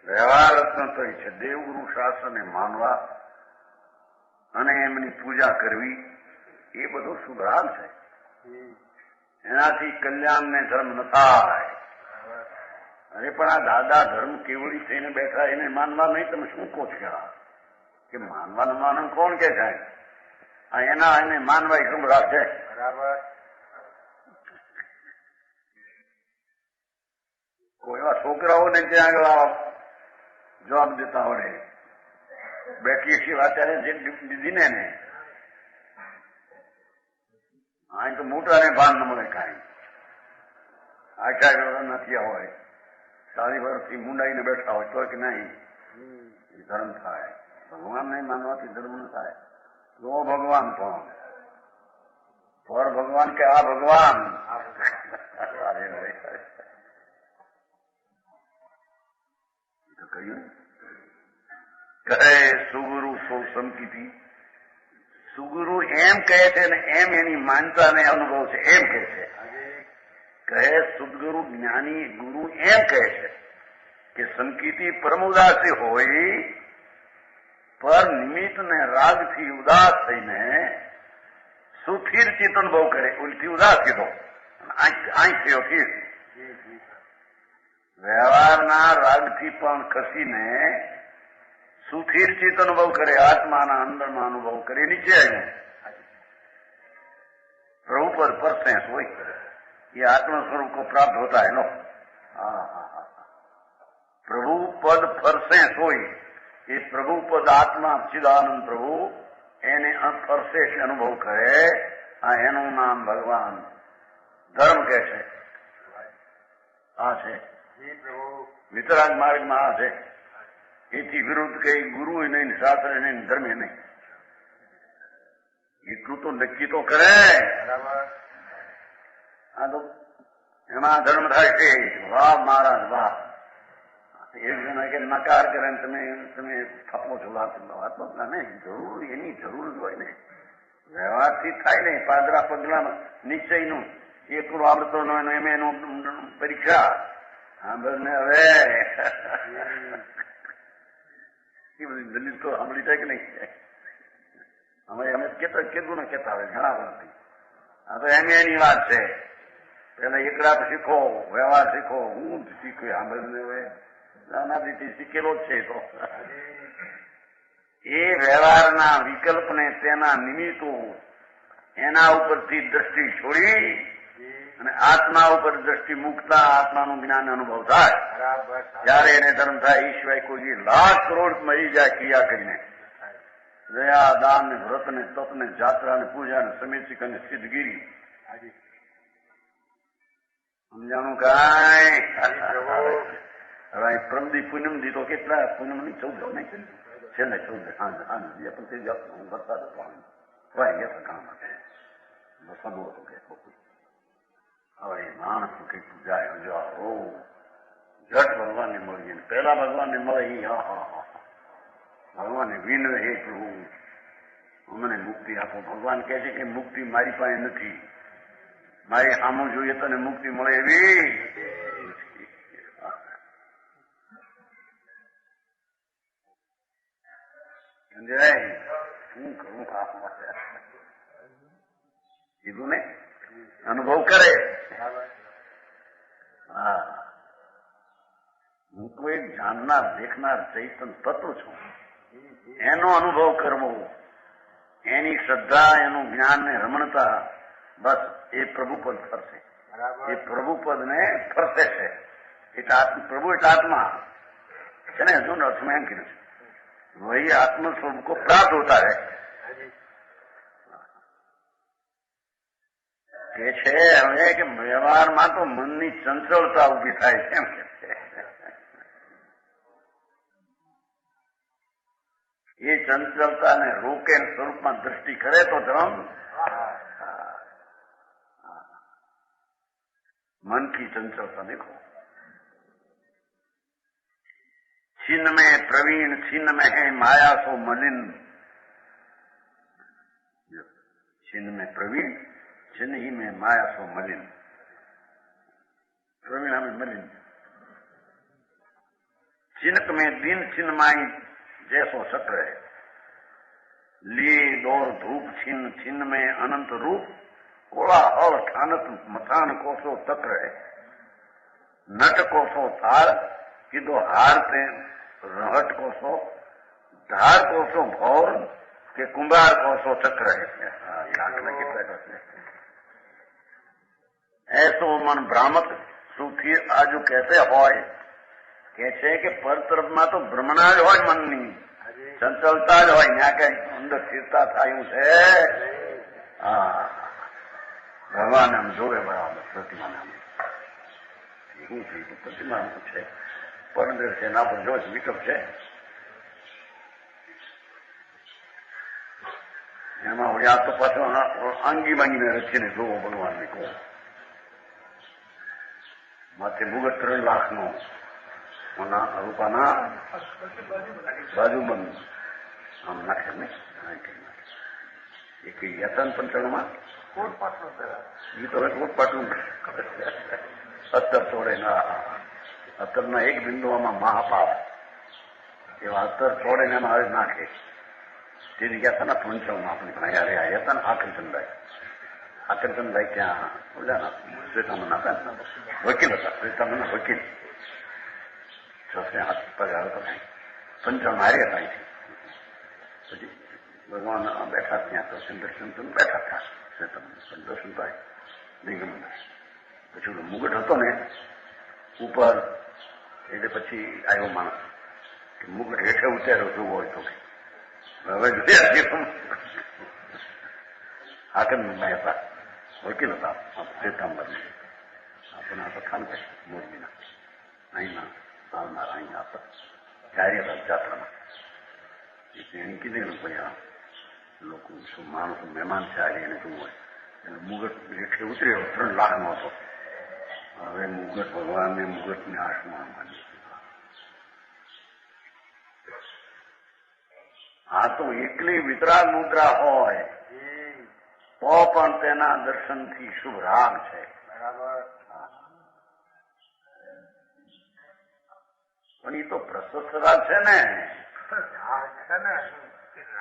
વ્યવહાર રત્નત્રય છે દેવગુરુ શાસ્ત્રને માનવા અને એમની પૂજા કરવી એ બધો સુધાર છે એનાથી કલ્યાણને ધર્મ ન થાય અરે પણ આ દાદા ધર્મ કેવડી થઈને બેઠા એને માનવા નહીં તમે શું કહો છો કે માનવાનું માનવ કોણ કે જાય આ એના એને માનવા એકદમ રાખે બરાબર કોઈ એવા છોકરાઓને ત્યાં આગળ જવાબ દેતા આવડે બેઠી છીએ અત્યારે જે દીધીને ને અહીં તો મોટાને ભાન ન મળે કાંઈ આખા નથી હોય સારી વર્ષથી મુંડાઈને બેઠા હોય તો કે નહીં ધર્મ થાય ભગવાન નહીં માનવાથી ધર્મ ન થાય તો ભગવાન પણ પર ભગવાન કે આ ભગવાન કહ્યું કહે સુગુરુ સો સમકીથી સુગુરુ એમ કહે છે ને એમ એની માનતા ને અનુભવ છે એમ કહે છે કહે સદગુરુ જ્ઞાની ગુરુ એમ કહે છે કે સંકિતિ પરમ ઉદાસી હોય પર નિમિત્ત ને રાગથી ઉદાસ થઈને સુથિર ચેતન બહુ કરે ઉલટી ઉદાસ કીધો આંખ થયો થીર વ્યવહારના રાગથી પણ ખસીને સુથિર ચેતન અનુભવ કરે આત્માના અંદરમાં અનુભવ કરે નીચે આવ્યું પ્રભુ પર પરસેસ હોય ये आत्म स्वरूप को प्राप्त होता है लो। प्रभु पद फरसे सोई, ये प्रभु पद आत्मा चिदानंद प्रभु એને ફરસે અનુભવ કરે, આ એનું નામ ભગવાન ધર્મ કહે છે. આ છે વિતરાગ માર્ગમાં આ છે. એથી વિરુદ્ધ કઈ ગુરુ નહીં, શાસ્ત્ર નહીં, ધર્મે નહીં. એટલું તો નક્કી તો કરે. આ તો એમાં ધર્મ થાય છે. વાહ મહારાજ વાહ. એક જણા કે નકાર કરે તમે તમે થપો છો આત્મા ને જરૂર એની જરૂર જ હોય ને. વ્યવહારથી થાય ને પાદરા પગલામાં નિશ્ચયનું એકલું આવડતો એમ એનું પરીક્ષા હા બસ ને હવે એ બધી દલીલ તો સાંભળી છે કે નહીં? અમે કીધું ને કેતા આવે ઘણા વર્ષથી. આ તો એની વાત છે. પેલા એકડા શીખો, વ્યવહાર શીખો. હું જ શીખ્યું સાંભળીને હવે નાનાથી શીખેલો જ છે. તો એ વ્યવહારના વિકલ્પને તેના નિમિત્તો એના ઉપરથી દ્રષ્ટિ છોડી અને આત્મા ઉપર દ્રષ્ટિ મૂકતા આત્માનું જ્ઞાન અનુભવ થાય. જયારે એને ધર્મ થાય એ સિવાય કોઈ લાખ કરોડ મરી જાય ક્રિયા કરીને. દયા, દાન ને વ્રત ને તપ ને જાત્રા ને પૂજા ને સમેચિક અને સિદ્ધગીરી સમજાણું કાંઈ. હવે પ્રમદી પૂનમ દી તો કેટલા પૂનમ ની 14 નહીં છેલ્લે 14 પણ વરસાદ વાય ગયા કામ માટે વરસાદ હતો કે હવે માણસ કઈક જાય ઓ જટ ભગવાનને મળીએ. પેલા ભગવાનને મળે એ ભગવાનને વિનવે હે પ્રભુ અમને મુક્તિ આપો. ભગવાન કહે છે કે મુક્તિ મારી પાસે નથી. મારી સામું જોઈએ તને મુક્તિ મળે એવી શું કરું કીધું ને અનુભવ કરે. હા હું તો એક જાણનાર દેખનાર ચૈતન તત્વ છું. એનો અનુભવ કરવો, એની શ્રદ્ધા, એનું જ્ઞાન ને રમણતા, બસ એ પ્રભુપદ ફરશે. એ પ્રભુપદ ને ફરશે છે. પ્રભુ એટલે આત્મા છે ને. હજુ અર્થમાં એમ કીધું वही आत्म स्वरूप को प्राप्त होता है. એ છે હવે કે વ્યવહારમાં તો મનની ચંચળતા ઉભી થાય છે. એમ કે એ ચંચળતાને રોકે સ્વરૂપમાં દ્રષ્ટિ કરે તો ધર્મ मन की चंचलता देखो. छिन्न में प्रवीण, छिन्न में है माया सो मलिन. छिन्न में प्रवीण, छिन्न ही में माया सो मलिन. प्रवीण हमें मलिन. चिन्क में दिन चिन्हमाई जैसो सट है. लिए दौर धूप छिन्न, छिन्न में अनंत रूप. कोलाहल ठानत मथान कोसो तक्र है. नट कोसो थाल कीधो हार ते रहट कोसो धार कोसो भौर के कुंभार कोसो चक्र है. ऐसो मन भ्रामक सुखी आजू कहते होय કે છે કે પર તરફમાં તો ભ્રમણા જ હોય, મનની ચંચલતા જ હોય. ત્યાં કઈ અંદર સ્થિરતા થાયું છે? હા, ભગવાન આમ જોવે બરાબર પ્રતિમા શું છે? પ્રતિમા છે, પરદર છે, એના પર જો વિકલ્પ છે. એમાં વળી આ તો પાછો આંગી બાંગીને રચીને જોવો ભગવાનને કહો. માથે મુગટ 3 લાખનો રૂપાના બાજુબંધ આમ નાખે ને. એક યતન પંચાણમાં એ તો કોટ પાટલું અત્તર છોડે ના. અત્તરના એક બિંદુમાં મહાપાપ એવા અત્તર છોડે ને એમાં હવે નાખે. તેની યતન પંચાણમાં આપણે પણ યારે આ યતન આકર્ષણભાઈ ત્યાં બોલ્યા શ્વેતામાં નાખ્યા. વકીલ હતા, શ્વેતામાં વકીલ. હાથ પગાર હતો, 55 હારે હતા. પછી ભગવાન બેઠા ત્યાં દર્શન બેઠા હતા. દર્શન થાય નિગમ પછી મુગટ હતો ને ઉપર, એટલે પછી આવ્યો માણસ કે મુગટ હેઠે ઉતાર્યો જોવો હોય તો હવે હાકમ હતા, વકીલ હતા શ્વેતાંબર, આપણને આ તો ખાન મોરબીના અહીંના આવનાર અહીંયા હતા કાર્યરત જાત્રામાં. એને કીધેલું ભાઈ આ લોકો શું માણસો મહેમાન છે આજે એને જોવું હોય એટલે મુગટ હેઠે ઉતર્યો 3 લાખનો હતો. હવે મુગટ ભગવાનને મુગટને આસમાન માની. આ તો એકલી વિતરાગ મુદ્રા હોય તો પણ તેના દર્શનથી શુભ રાગ છે. પણ એ તો પ્રશસ્ત રાગ છે ને,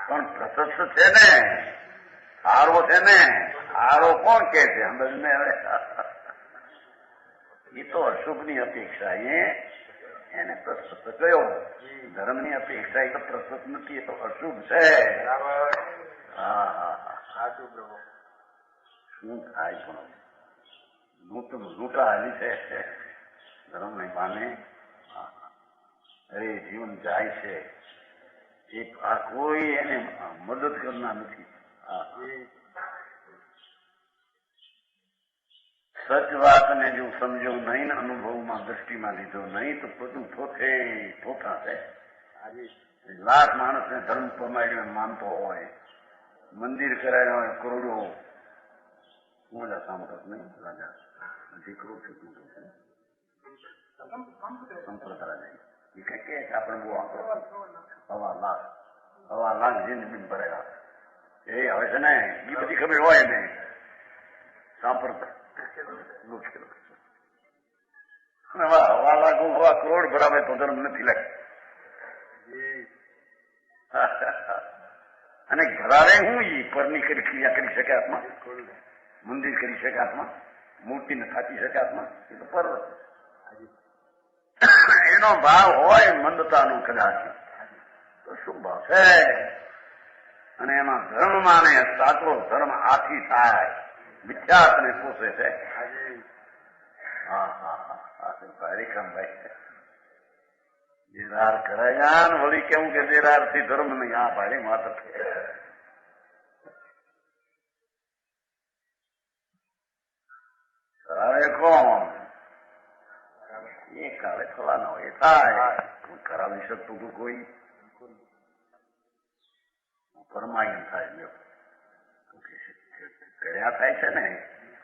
પણ પ્રશસ્ત છે ને, સારો છે ને. સારો કોણ કે છે સમજને? હવે એ તો અશુભની અપેક્ષા એને પ્રશસ્ત કયો. ધર્મની અપેક્ષા એ તો પ્રશસ્ત નથી, એ તો અશુભ છે. હા હા હા, શું થાય પણ લૂંટા હાલી છે ધર્મને માને. અરે જીવન જાય છે, આ કોઈ એને મદદ કરનાર નથી. સચ વાતને જો સમજો નહીં ને અનુભવમાં દ્રષ્ટિમાં લીધો નહીં તો બધું થોથા છે. 1 લાખ માણસને ધર્મ પમાડ્યો માનતો હોય, મંદિર કરાયો હોય કરોડો, મોજા સાંભળત નહીં રાજા દીકરો છે સંપ્રદાય નહીં એ કઈ કે આપણે બહુ આંકડો 1.5 લાખ જિંદગી ભરેલા એ હવે છે ને એ બધી ખબર હોય ને સાંભળતા 1.5 લાખ 1 કરોડ ભરાવે તો ધર્મ નથી લાગે. અને ઘરાવે હું ઈ પરની ક્રિયા કરી શકે આત્મા, મંદિર કરી શકે આત્મા, મૂર્તિને થાકી શકે આત્મા, એ તો પર એનો ભાવ હોય મંદતાનો કદાચ તો શું ભાવ છે? અને એમાં ધર્મ માને સાચો ધર્મ આથી થાય, મિથ્યાત્વને પોષે છે. હા હા હા, હરિકામભાઈ દીદાર કરાયા ને વળી કેવું કે દીદારથી ધર્મ નહીં. આ ભાઈ માત્ર કરાવે કોણ? એ કાળે થવાનો એ થાય. કરાવી શકતું તું કોઈ પરમાયન થાય કર્યા થાય છે ને,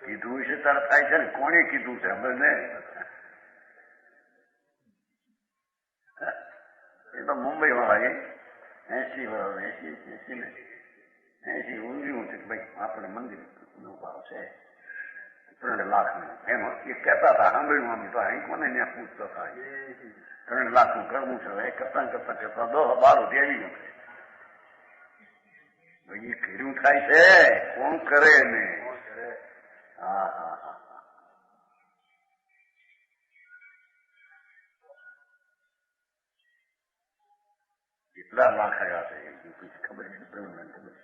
કીધું વિશે તાર થાય છે ને. કોણે કીધું છે ને? એ તો મુંબઈ વાળા 80 ઊંઘ્યું છે કે ભાઈ આપણે મંદિર નો ભાવ છે 3 લાખનું. એમ એ કહેતા હતા સાંભળ્યું આમ તો અહીં કોને ત્યાં પૂછતો થાય 3 લાખનું કરવું છે. એ કરતા 10-12 દેવી છે. એ કર્યું થાય છે કોણ કરે ને? હા હા હા, કેટલા લાખ આવ્યા છે ખબર છે? ખબર છે?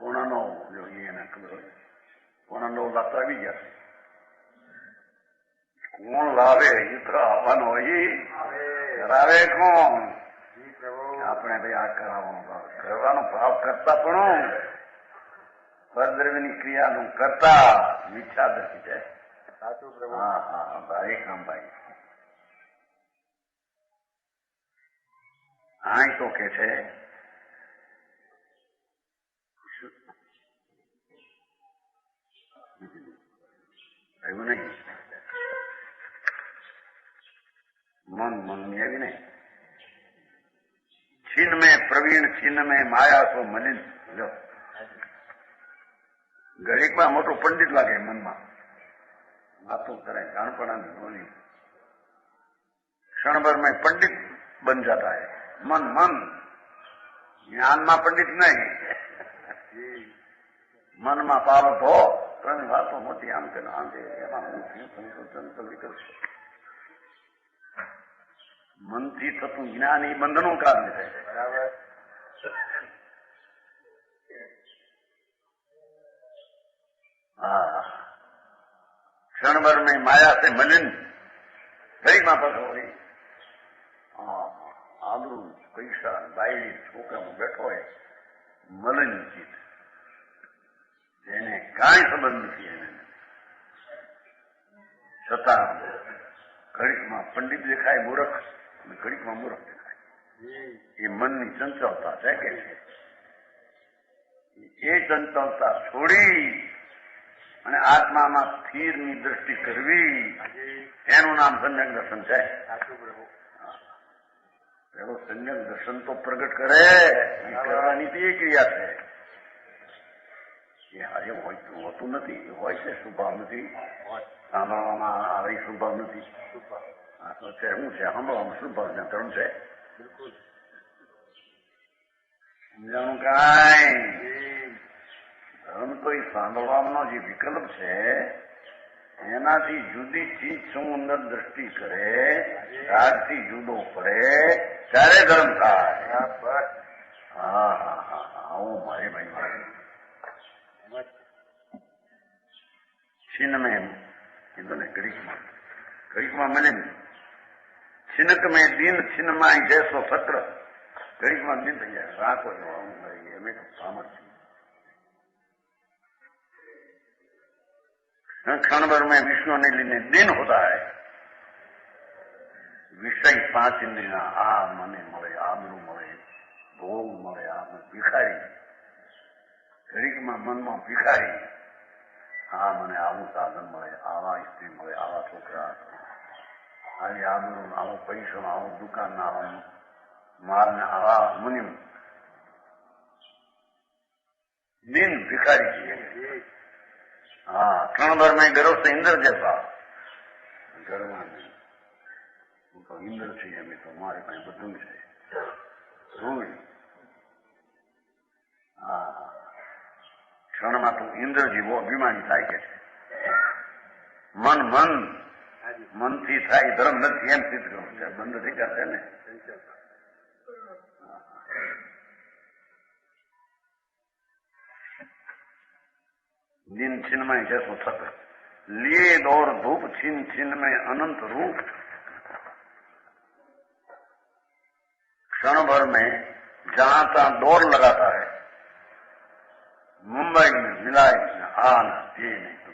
9.9 જોઈએ એને ખબર હોય. 9.9 લાખ તો આવી ગયા છે. કોણ લાવે? એ તો આવવાનો હોય. કરાવે કોણ? આપણે ભાઈ આ કરવાનો ભાવ કરતા પણ પરદ્રવ્યની ક્રિયાનું કરતા મિથ્યા દ્રષ્ટિ છે. હા હા ભાઈ કામભાઈ આ તો કે છે એવું નહીં, મન એવી નહીં. छिन में प्रवीण छिन में माया સો મલિન. જો ગરીબમાં મોટો પંડિત લાગે, મનમાં વાતો કરે, જાણપણાની બોલી, क्षणभर में पंडित बन जाता है. मन ज्ञाનમાં પંડિત નહીં, મનમાં પાવત હો તો એની વાતો મોટી આમ કે આમ છે. એમાં હું થયું વિકલ્પ મનથી થતું જ્ઞાન એ બંધનું કારણ છે. બરાબર. क्षण भर में माया से मलिन घડીમાં પાછો વળી આબરૂ પૈસા બાયડી છોકરામાં બેઠો હોય મલિન ચિત્ત, એને કાંઈ સંબંધ નથી. એને છતાં ઘડીકમાં પંડિત દેખાય મૂર્ખ, અને ઘડીકમાં મૂર્ખ દેખાય. એ મનની ચંચળતા છે કે છે. એ ચંચળતા છોડી અને આત્મામાં સ્થિરની દ્રષ્ટિ કરવી, એનું નામ સમ્યક દર્શન છે. પેલો સમ્યક દર્શન તો પ્રગટ કરે, એ કરવાની તે ક્રિયા છે. એ હારે હોતું નથી, એ હોય છે સ્વભાવ નથી, સાંભળવામાં આવે સ્વભાવ નથી. આ તો છે શું છે, સાંભળવામાં સ્વભાવ છે, ધર્મ છે. સમજાણું કાંઈ? ધર્મ તો એ સાંભળવાનો જે વિકલ્પ છે એનાથી જુદી ચીજ શું અંદર દ્રષ્ટિ કરે, રાગથી જુદો પડે ત્યારે ધર્મ થાય. હા હા હા આવું મારે ભાઈ છીન મેં કીધું ને, ઘડીકમાં મને छिनक में दिन छिन माई जैसो सत्र, घड़ीकમાં दिन થઈ જાય. રાખો જો આવું ભાઈ એમ તો સામર્થ્ય. क्षण भर में विष्णु ने लीने दिन होता है. विषय 5 इंद्रिया आ મને મળે, આમરું મળે, ભોગ મળે, આ ભિખારી. ઘડીકમાં મનમાં ભિખારી, આ મને આવું સાધન મળે, આવા સ્ત્રી મળે, આવા છોકરા, આવી આબરૂ, આવો પૈસો, આવો દુકાન, આવો માલ ને આવા મુનિમ. दिन भिखारी चाहिए. हाँ क्षण भर में गर्व से इंद्र जैसा. ઘરમાં હું તો ઇન્દ્ર છીએ, અમે તો મારે પાસે બધું છે. હા ક્ષણમાં તું ઇન્દ્ર જેવો અભિમાની થાય કે છે. મનથી થાય ધર્મ નથી એમ સિદ્ધ કરવું છે. બંધ થઈ જશે ને. दिन छिन्मय जैसो छत्र, लिए दौर धूप छिन छिन में अनंत रूप. क्षण भर में जहां तहां दौर लगाता है. मुंबई में मिलाई आन ये नहीं तो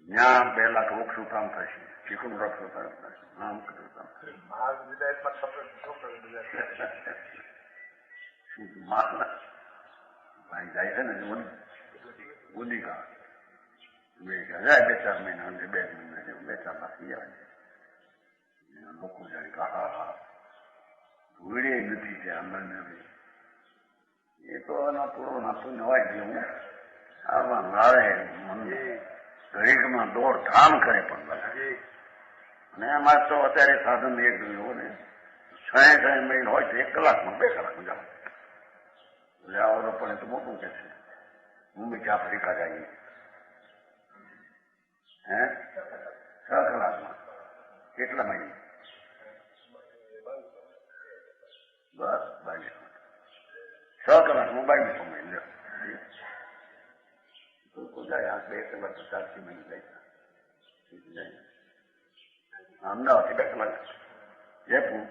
જ્યાં 2 લાખ વૃક્ષ કામ થશે, ચીકણું વૃક્ષ નામ ભાઈ જાય છે ને ઉદિકા 2-4 મહિના 2 મહિના 2-4 લાખ ગયા. લોકો જાય કે હા ભૂડે નથી ત્યાં અંદર. એ તો એના પૂરો નાસ્તો નવાય જેવું આવા નાળે મન ઘડીકમાં દોડધામ કરે. પણ અને એમાં તો અત્યારે સાધન એક જોયું ને 6 મહિલ હોય તો 1 કલાકમાં 2 કલાક જાવ. આવડો પડે તો મોટું કે છે. મુંબઈ કે આફ્રિકા જઈએ 6 કલાકમાં કેટલા મહિને? બસ 6 કલાકમાં 2200 મહિલ જાય. આ 2 કલાક 4 મહિને જાય. અમદાવાદથી 2 કલાક, જયપુર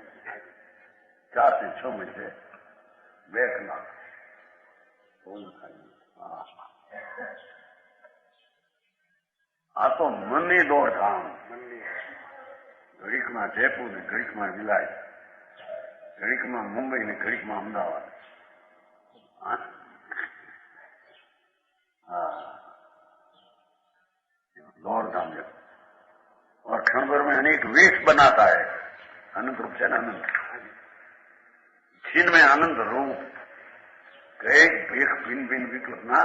4 થી 6 મહિલ છે, 2 કલાક. આ તો મનની દોડધામ. ઘડીકમાં જયપુર ને ઘડીકમાં વિલાય, ઘડીકમાં મુંબઈ ને ઘડીકમાં અમદાવાદ. दौड़धाम जब और क्षण भर में अनेक वेश बनाता है. अनंत रूप से अनंत छीन में आनंद रूप एक भिन्न भिन्न विकल्प ना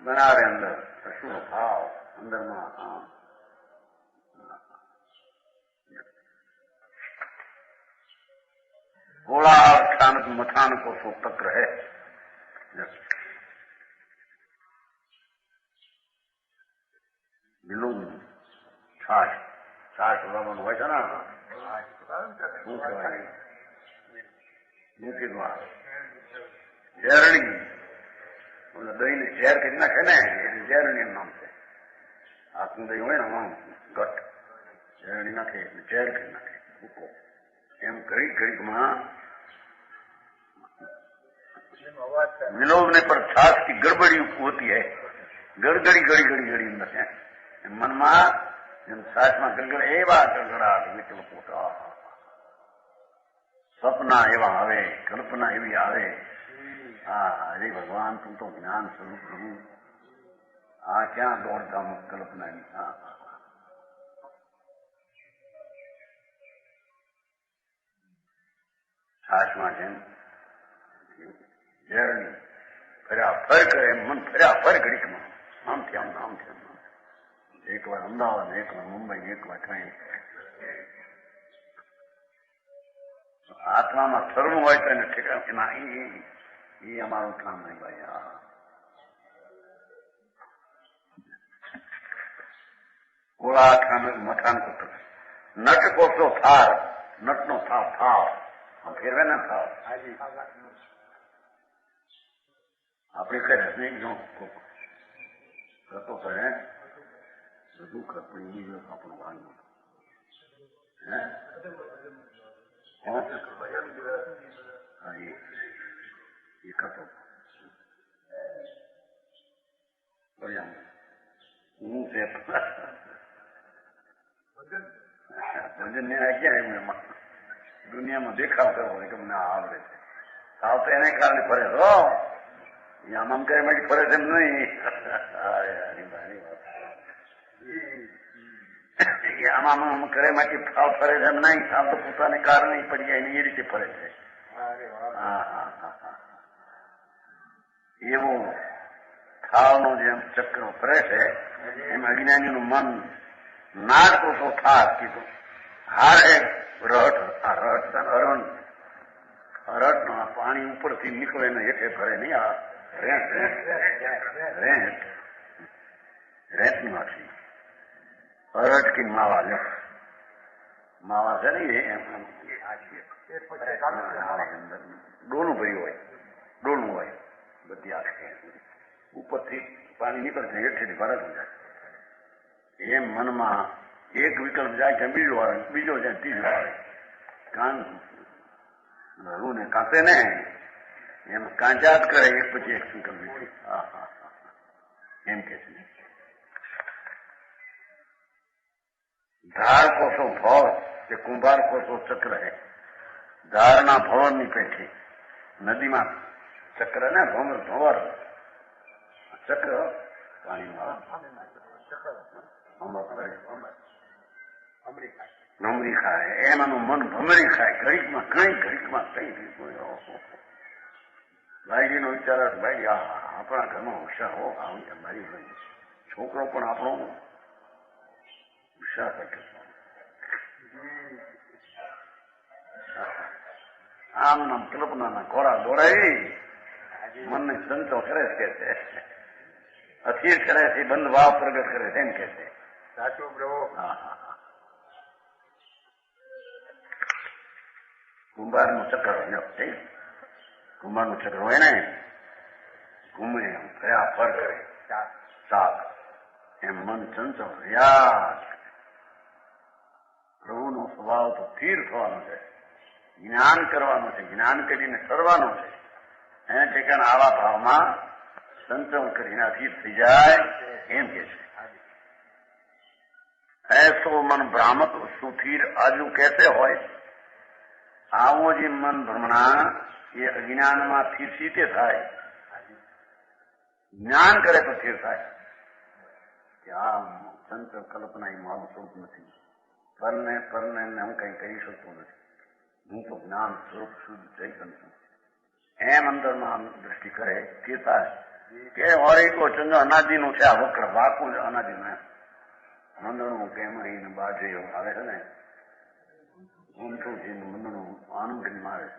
बनावे. अंदर શું ભાવ અંદરમાં गोला स्थानक मथान को सो तक्र है. બિલુન છાશ લાવવાનું હોય છે ને, શું કહેવાય મૂકી દ્વાર ઝેરણી દહીં ને ઝેર કરી નાખે ને એટલે ઝેરણી એમ નામ છે. હાથનું દહીં હોય ને આમ ઘટ ઝેરણી નાખે એટલે ઝેર કરી નાખે ભૂકો. એમ ઘડીકમાં विलोभ ने पर छाछ की गड़बड़ी होती है. गड़गड़ी घड़ी घड़ी घड़ी મનમાં જેમ છાછમાં ગડગડ એવા ગડગડાટ વિચલો પોતા સપના એવા આવે, કલ્પના એવી આવે. હા હરે ભગવાન તું તો જ્ઞાન સ્વરૂપ પ્રભુ, આ ક્યાં દોડધામ કલ્પનાની. હા છાછમાં જેમ ઝેરણી ફર્યા ફર કરે મન ફર્યા ફર ઘડીકમાં આમથી આમ આમથી આમ. એક વાર અમદાવાદ, એક વાર મુંબઈ, એક વાર ટ્રેન. આત્મામાં ફરવું હોય તો એને ઠેકાણ એ અમારું કામ નહીં ભાઈ. ગોળા મથાન કરતો નટ કોસો થાર, નટનો થાવ થાવ ફેરવે ને થાવ. આપણી કઈ સ્નેહ જો કરતો કરે બધું કરતું આપણું ભાગ્ય. એ કરતો હું છે ભજન ને ક્યાં એમ દુનિયામાં દેખાવ કરવો હોય કે મને આવડે છે. સાવ તો એને કારણે ફરે તો આમ કરે માટે ફરે છે એમ નહીં. આમ કરે માટે ભાવ ફરે છે એમ નહીં. સાવ તો પોતાને કારણે પડી જાય એ રીતે ફરે છે. એવું થાવનો જેમ ચક્ર ફરે છે એમ અજ્ઞાનીનું મન નાટ તો થાર કીધું. હારે રટ, આ રટ અરણ રટ નો પાણી ઉપરથી નીકળે ને હેઠે ફરે નહીં. આ રેટ રેત માંથી અરટ કી માવા લે માવા છે ને ડોલું ભર્યું હોય, ડોલું હોય બધી આ ઉપરથી પાણી નીકળે છે હેઠેથી ભરત જાય. એમ મનમાં એક વિકલ્પ જાય છે બીજો આવે, બીજો જાય ત્રીજો આવે. કાન રૂ ને કાપે ને એમ કાંચાત કરે એક પછી એક વિકલ્પ. એમ કે છે ધાર કોસો ભવ કે કુંભાર કોસો ચક્ર હે. ધારના ભવનની પેઠી નદીમાં ચક્ર ને ભંવર ચક્ર પાણીમાં ભમરી ખાય. એમાંનું મન ભમરી ખાય ઘડીકમાં ઘડીકમાં કઈ ભાઈજીનો વિચાર ભાઈ આપણા ઘરમાં હોશિયાર હો આવી મારી છોકરો પણ આપણો હોશિયાર થતો. આમ નામ કલ્પનાના ઘોડા દોડાવી મનને સંતો કરે છે, અસ્થિર કરે છે, બંધ ભાવ પ્રગટ કરે છે એમ કે છે. સાચું પ્રભુ. કુંભારનું ચક્ર કુંભારનું ચક્ર હોય ને ઘૂમે ફર્યા ફર કરે શાક એમ મન ચંચળ યાદ. પ્રભુનો સ્વભાવ તો સ્થિર થવાનો છે, જ્ઞાન કરવાનું છે, જ્ઞાન કરીને કરવાનું છે. એને ઠેકાણે આવા ભાવમાં સંચળ કરીને અસ્થિર થઈ જાય એમ કે છે. ऐसो मन भ्रामक सुधीर આજુ कैसे હોય. આવો જે મન ભ્રમણા એ અજ્ઞાનમાંથી સીતે થાય, જ્ઞાન કરે તો સ્થિર થાય. કે આ સંચળ કલ્પના એ મારું સ્વરૂપ નથી, પરને હું કઈ કરી શકતો નથી, હું તો જ્ઞાન સ્વરૂપ શુદ્ધ ચૈતન છું. એમ અંદરમાં દ્રષ્ટિ કરે તે થાય કે હોરી કો ચંદ્ર અનાદિનું છે. આ વક્ર વાકું અનાદિનું મંદણું કેમરીને બાજે આવે છે ને ઊંચું છે મંદણું આનંદ મારે.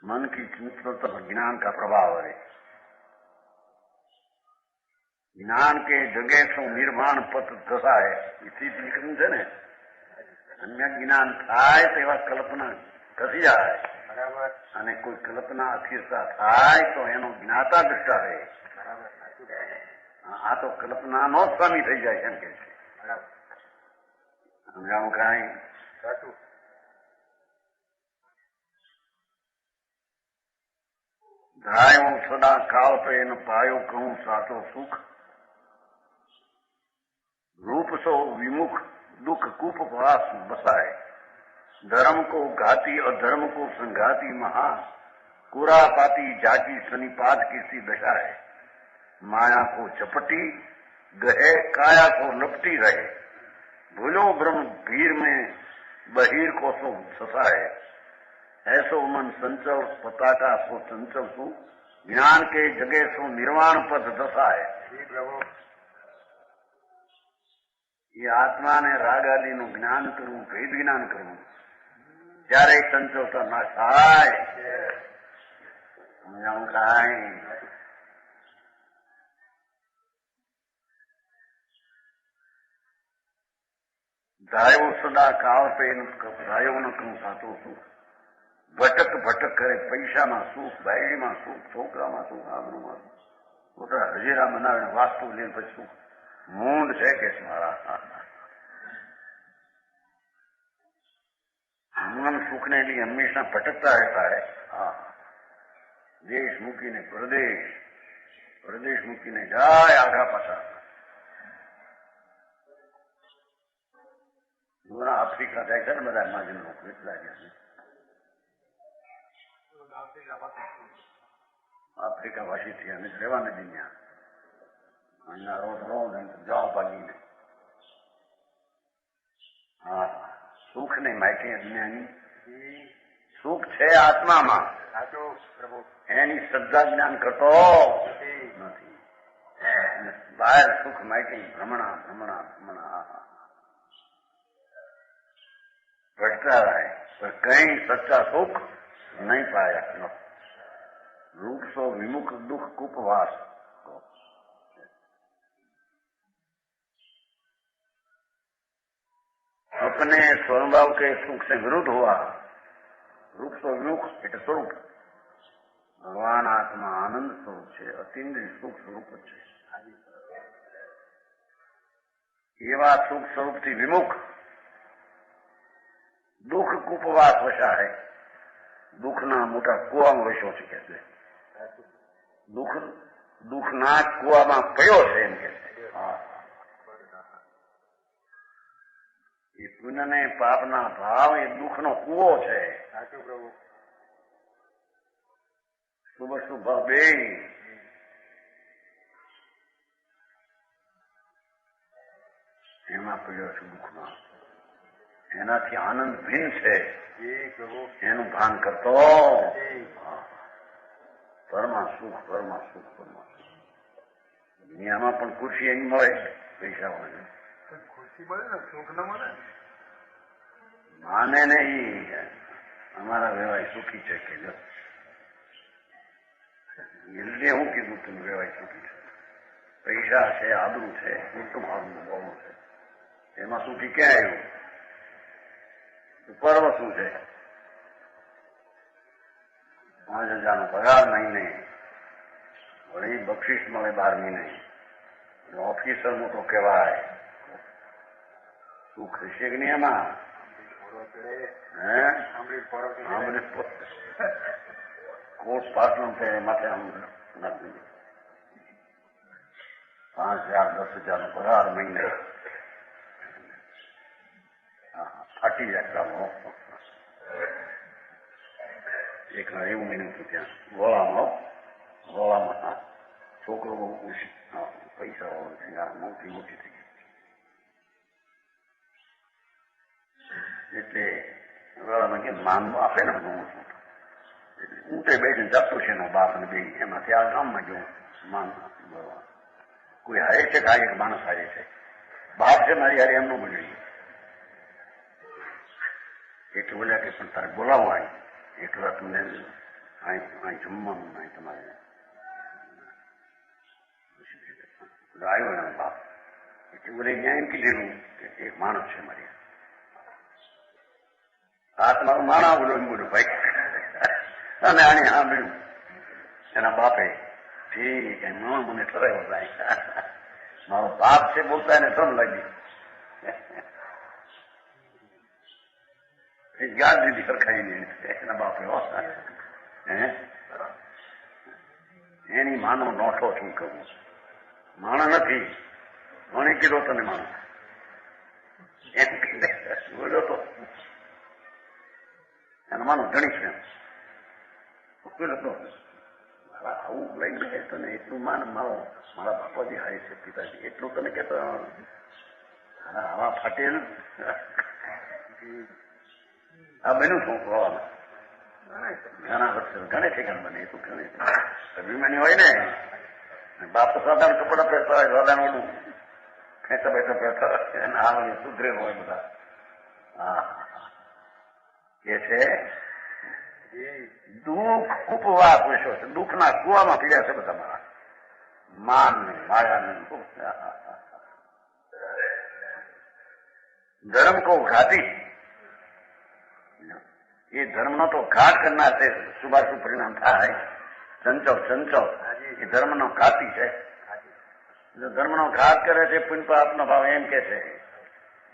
मन की चिंता तो ज्ञान का प्रभाव है. ज्ञान के जगह सो निर्माण पथ दशा है. इसी लिखन છે ને સમ્યક જ્ઞાન થાય તો એવા કલ્પના ખસી જાય, બરાબર, અને કોઈ કલ્પના અસ્થિરતા થાય તો એનો જ્ઞાતા દ્રષ્ટા રહે. આ તો કલ્પનાનો જ સ્વામી થઈ જાય એમ કે છે. સમજાવું કાંઈ? સાચું. ધાયો સદા કાળ પ્રેમ પાયો કહું સાચો સુખ, रूप सो विमुख दुख कूप वास बसाए, धर्म को घाती और धर्म को संघाती महा, कुरापाती जाकी सनिपात की सी दशा है, माया को चपटी गहे काया को लपटी रहे, भूलो ब्रह्म भीर में बहिर को सो ससा है, ऐसो मन संचल पताका सो चंचल सु, ज्ञान के जगह सो निर्वाण पद दशा है. ये आत्मा ने राग आदि નું જ્ઞાન કરવું, ભેદ જ્ઞાન કરવું, ત્યારે ચંચળતા ના થાય. સમજાવું કાંઈ? ધાયો સદા કાળ પેન ધાયો ન કહું સાચો સુખ, ભટક ભટક કરે પૈસામાં સુખ, બાયડીમાં સુખ, છોકરામાં સુખ, આબરૂમાં સુખ, પોતા હજીરા બનાવીને વાસ્તુ લઈને પછી સુખ. મૂંડ છે કે મારા મન સુખને लिए હંમેશા ભટકતા રહેતા है. દેશ મૂકીને પ્રદેશ, પ્રદેશ મૂકીને જાય આગા પાછા. આફ્રિકા જાય છે ને બધા માજન લોકો એટલા ગયા. આફ્રિકા વાસી થી અમે રહેવા નથી ત્યાં. અહીંયા રોજ રોજ જાઓ ભાગીને. હા, સુખ ને માયકે જ્ઞાની સુખ છે આત્મામાં, એની શ્રદ્ધા જ્ઞાન કરતો નથી. બહાર સુખ માયકે ભ્રમણા ભ્રમણા ભ્રમણા ભટતા રહે, पर कहीं सच्चा सुख नहीं पाया. रूप सो विमुख दुख कुपवास, अपने स्वभाव के सुख से विरुद्ध हुआ. रूप सो विमुख એટલે સ્વરૂપ. ભગવાન આત્મા આનંદ સ્વરૂપ છે, અતિન્દ્રિય સુખ સ્વરૂપ છે. એવા સુખ સ્વરૂપથી વિમુખ દુઃખ કૂપવાસ વશા હે. દુઃખના મોટા કુવામાં વસ્યો છે કે છે. દુઃખના કુવામાં પડ્યો છે એમ કે છે. એ પુણ્ય ને પાપના ભાવ એ દુઃખનો કૂવો છે. શુભ શુભ બે એમાં પડ્યો છે. દુઃખમાં એનાથી આનંદ ભિન્ન છે, એનું ભાન કરતો પરમા સુખ પરમા સુખ પરમા સુખ. દુનિયામાં પણ ખુશી એની મળે, પૈસા મળે, ખુશી મળે ને, સુખ ન મળે. માને નહીં અમારા વ્યવહાર સુખી છે કે જો એટલે હું કીધું તું વ્યવહાર સુખી છે. પૈસા છે, આબરૂ છે, કુટુંબ આબરૂ બહુ છે, એમાં સુખી ક્યાં આવ્યું? પર્વ શું છે? 5,000 પગાર મહિને, વળી બક્ષિસ મળે 12 મહિને, ઓફિસર મોટો કહેવાય. સુખ હશે કે નહીં એમાં? કોર્સ પાસનું છે માથે 5,000 10,000 પગાર મહિને ફાટી જાય કામો. એક વાર એવું બન્યું હતું ત્યાં ગોળામાં છોકરો બહુ પૈસા વાળો મોટી મોટી થઈ ગઈ. એટલે ગોળામાં કે માનવો આપે ને બહુ એટલે ઊંટે બેઠીને જતો છે એનો બાપ ને બે. એમાંથી આ ગામમાં જો માન કોઈ હારે છે કે એક માણસ હારે છે, બાપ છે મારી હારે એમનું બન્યું. એટલે બોલ્યા કે પણ તારે બોલાવો અહીં, એકલા તમને અહીં જમવાનું નહીં તમારે. આવ્યો એનો બાપ. એટલે બોલે ત્યાં એમ કીધેલું કે એક માણસ છે મારી, આત્માનું માણા બોલ્યું ભાઈ. અને આને સાંભળ્યું એના બાપે ઠીક મને ઠરાયો ભાઈ, મારો બાપ છે બોલતા એને શરમ લાગી. યાદ દીધી સરખાઈ એના બાપે એની માનો નોઠો શું કહું, માણા નથી મને કીધો તને માણસ એમ બોલ્યો તો એનો માનો ધણી છે આવું લઈ ગયે તને એટલું માન મારા બાપાજી હાય છે પિતાજી એટલું તને કેતો આવા ફાટેલ આ બન્યું શું ખોવામાં ઘણા વર્ષ ઘણે ઠેકાણ બને એ તો ઘણે અભિમાની હોય ને બાપ તો સાધારણ કપડા પહેરતા હોય સાધારણ ઓલું ખેંચા બેઠા પહેરતા એના હાલ સુધરેલું હોય બધા. હા કે છે દુઃખ ઉપવા પૂછો છે, દુઃખના કુવામાં પીડ્યા છે બધા મારા માન ને માયા ને ધર્મ કો ઘાતી એ ધર્મનો તો ઘાત કરનાર છે શુભાશુભ પરિણામ થાય. ચંચળ એ ધર્મનો ઘાતી છે. ધર્મનો ઘાત કરે છે પુણ્ય પાપનો ભાવ એમ કે છે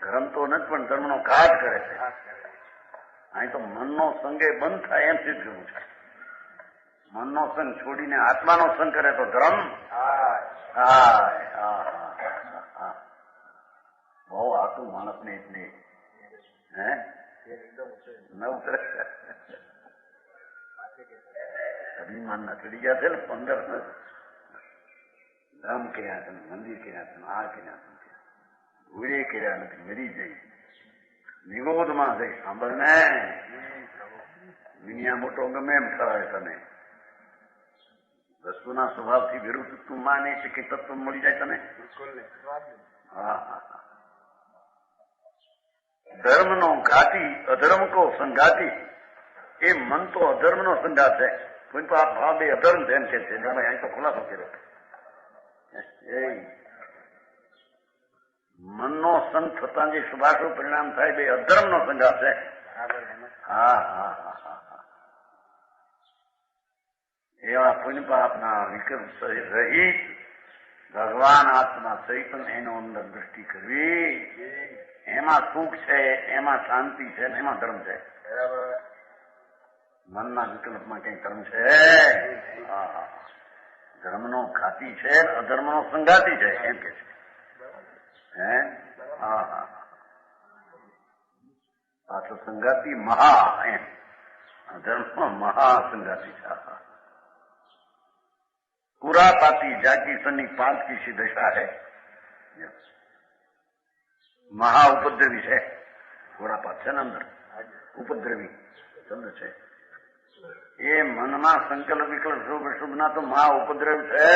ધર્મ તો નથી પણ ધર્મનો ઘાત કરે છે. અહીં તો મનનો સંગે બંધ થાય એમ સિદ્ધ કરવું છે. મનનો સંગ છોડીને આત્માનો સંગ કરે તો ધર્મ બહુ આટલું માણસને એટલે અભિમાન ના ચડી ગયા છે ને 15 ધામ કર્યા છે, મંદિર કર્યા છે, આ કર્યા છે, ગુરે કર્યા નથી, મરી જઈ નિગોદમાં જઈ સાંભળ ને દુનિયા મોટો ગમે એમ થવાય તને વસ્તુના સ્વભાવથી વિરુદ્ધ તું માને છે કે તત્વ મળી જાય તને. ધર્મનો ઘાતી અધર્મ કો સંઘાતી એ મન તો અધર્મનો સંઘાત છે. કોઈ તો આ ભાવ બે અધર્મ છે એમ કે છે અહીં તો ખુલાસો કર્યો. મનનો સંગ થતા જે શુભાશુભ પરિણામ થાય બે અધર્મનો સંઘાત છે. એવા પુણ્ય પાપના વિકલ્પ રહિત ભગવાન આત્મા ચૈતન એનો અંદર દ્રષ્ટિ કરવી એમાં સુખ છે, એમાં શાંતિ છે, એમાં ધર્મ છે. મનના વિકલ્પમાં કઈ ધર્મ છે? ધર્મનો ઘાતી છે, અધર્મનો સંઘાતી છે એમ કે છે. પાછો સંઘાતી મહા એમ અધર્મ મહાસંઘાતી છે. कुरापाती जाकी सन्नी 5 की सी दशा है. महा उपद्रवी है. कुरापात છે ને અંદર ઉપદ્રવી શબ્દ છે. એ મનમાં સંકલ્પ વિકલ્પ શુભ શુભ ના તો મહા ઉપદ્રવ છે.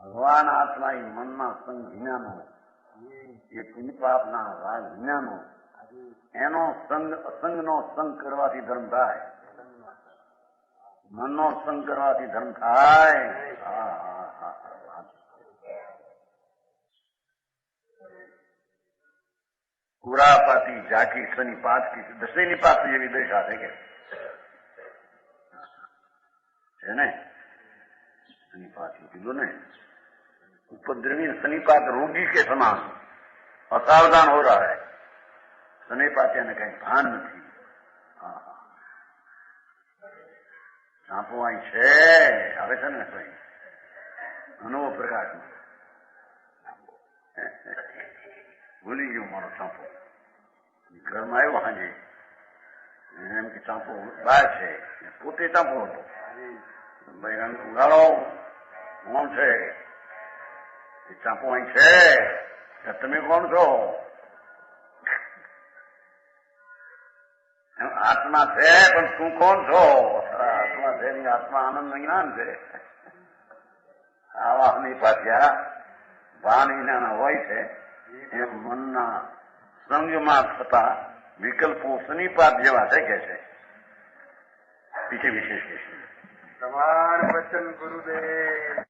ભગવાન આત્મા એ મનમાં સંગ વિનાનો એ પુણ્ય પાપના રાગ વિનાનો એનો સંગ અસંગનો સંગ કરવાથી ધર્મ થાય. મનનો સંગ કરવાથી ધર્મ થાય. કુરાપાતી જાકી શનિ 5 की દસેની પાપ જેવી દશા છે કે છે ને શનિપાત કીધું ને उपद्रवी शनिपात रोगी के समान असावधान हो रहा है. શનિપાત એને કઈ ભાન નથી. સાંપો અહીં છે આવે છે ને કઈ અનુભવ પ્રકાશમાં ભૂલી ગયો મારો સાંપો ઘરમાં આવ્યો હાજે એમ કે સાંપો બહાર છે પોતે સાંપો હતો ભાઈ ઉગાડો કોણ છે સાંપો અહીં છે તમે કોણ છો? આત્મા છે પણ તું કોણ છો? આત્મા છે આત્મા આનંદ જ્ઞાન છે. આવા ની પાછ્યા ભાન વિનાના હોય છે એમ મનના સંગમાં થતા વિકલ્પો શનિપાત જેવા છે કે છે. પીછે વિશેષ તમાર વચન ગુરુદેવ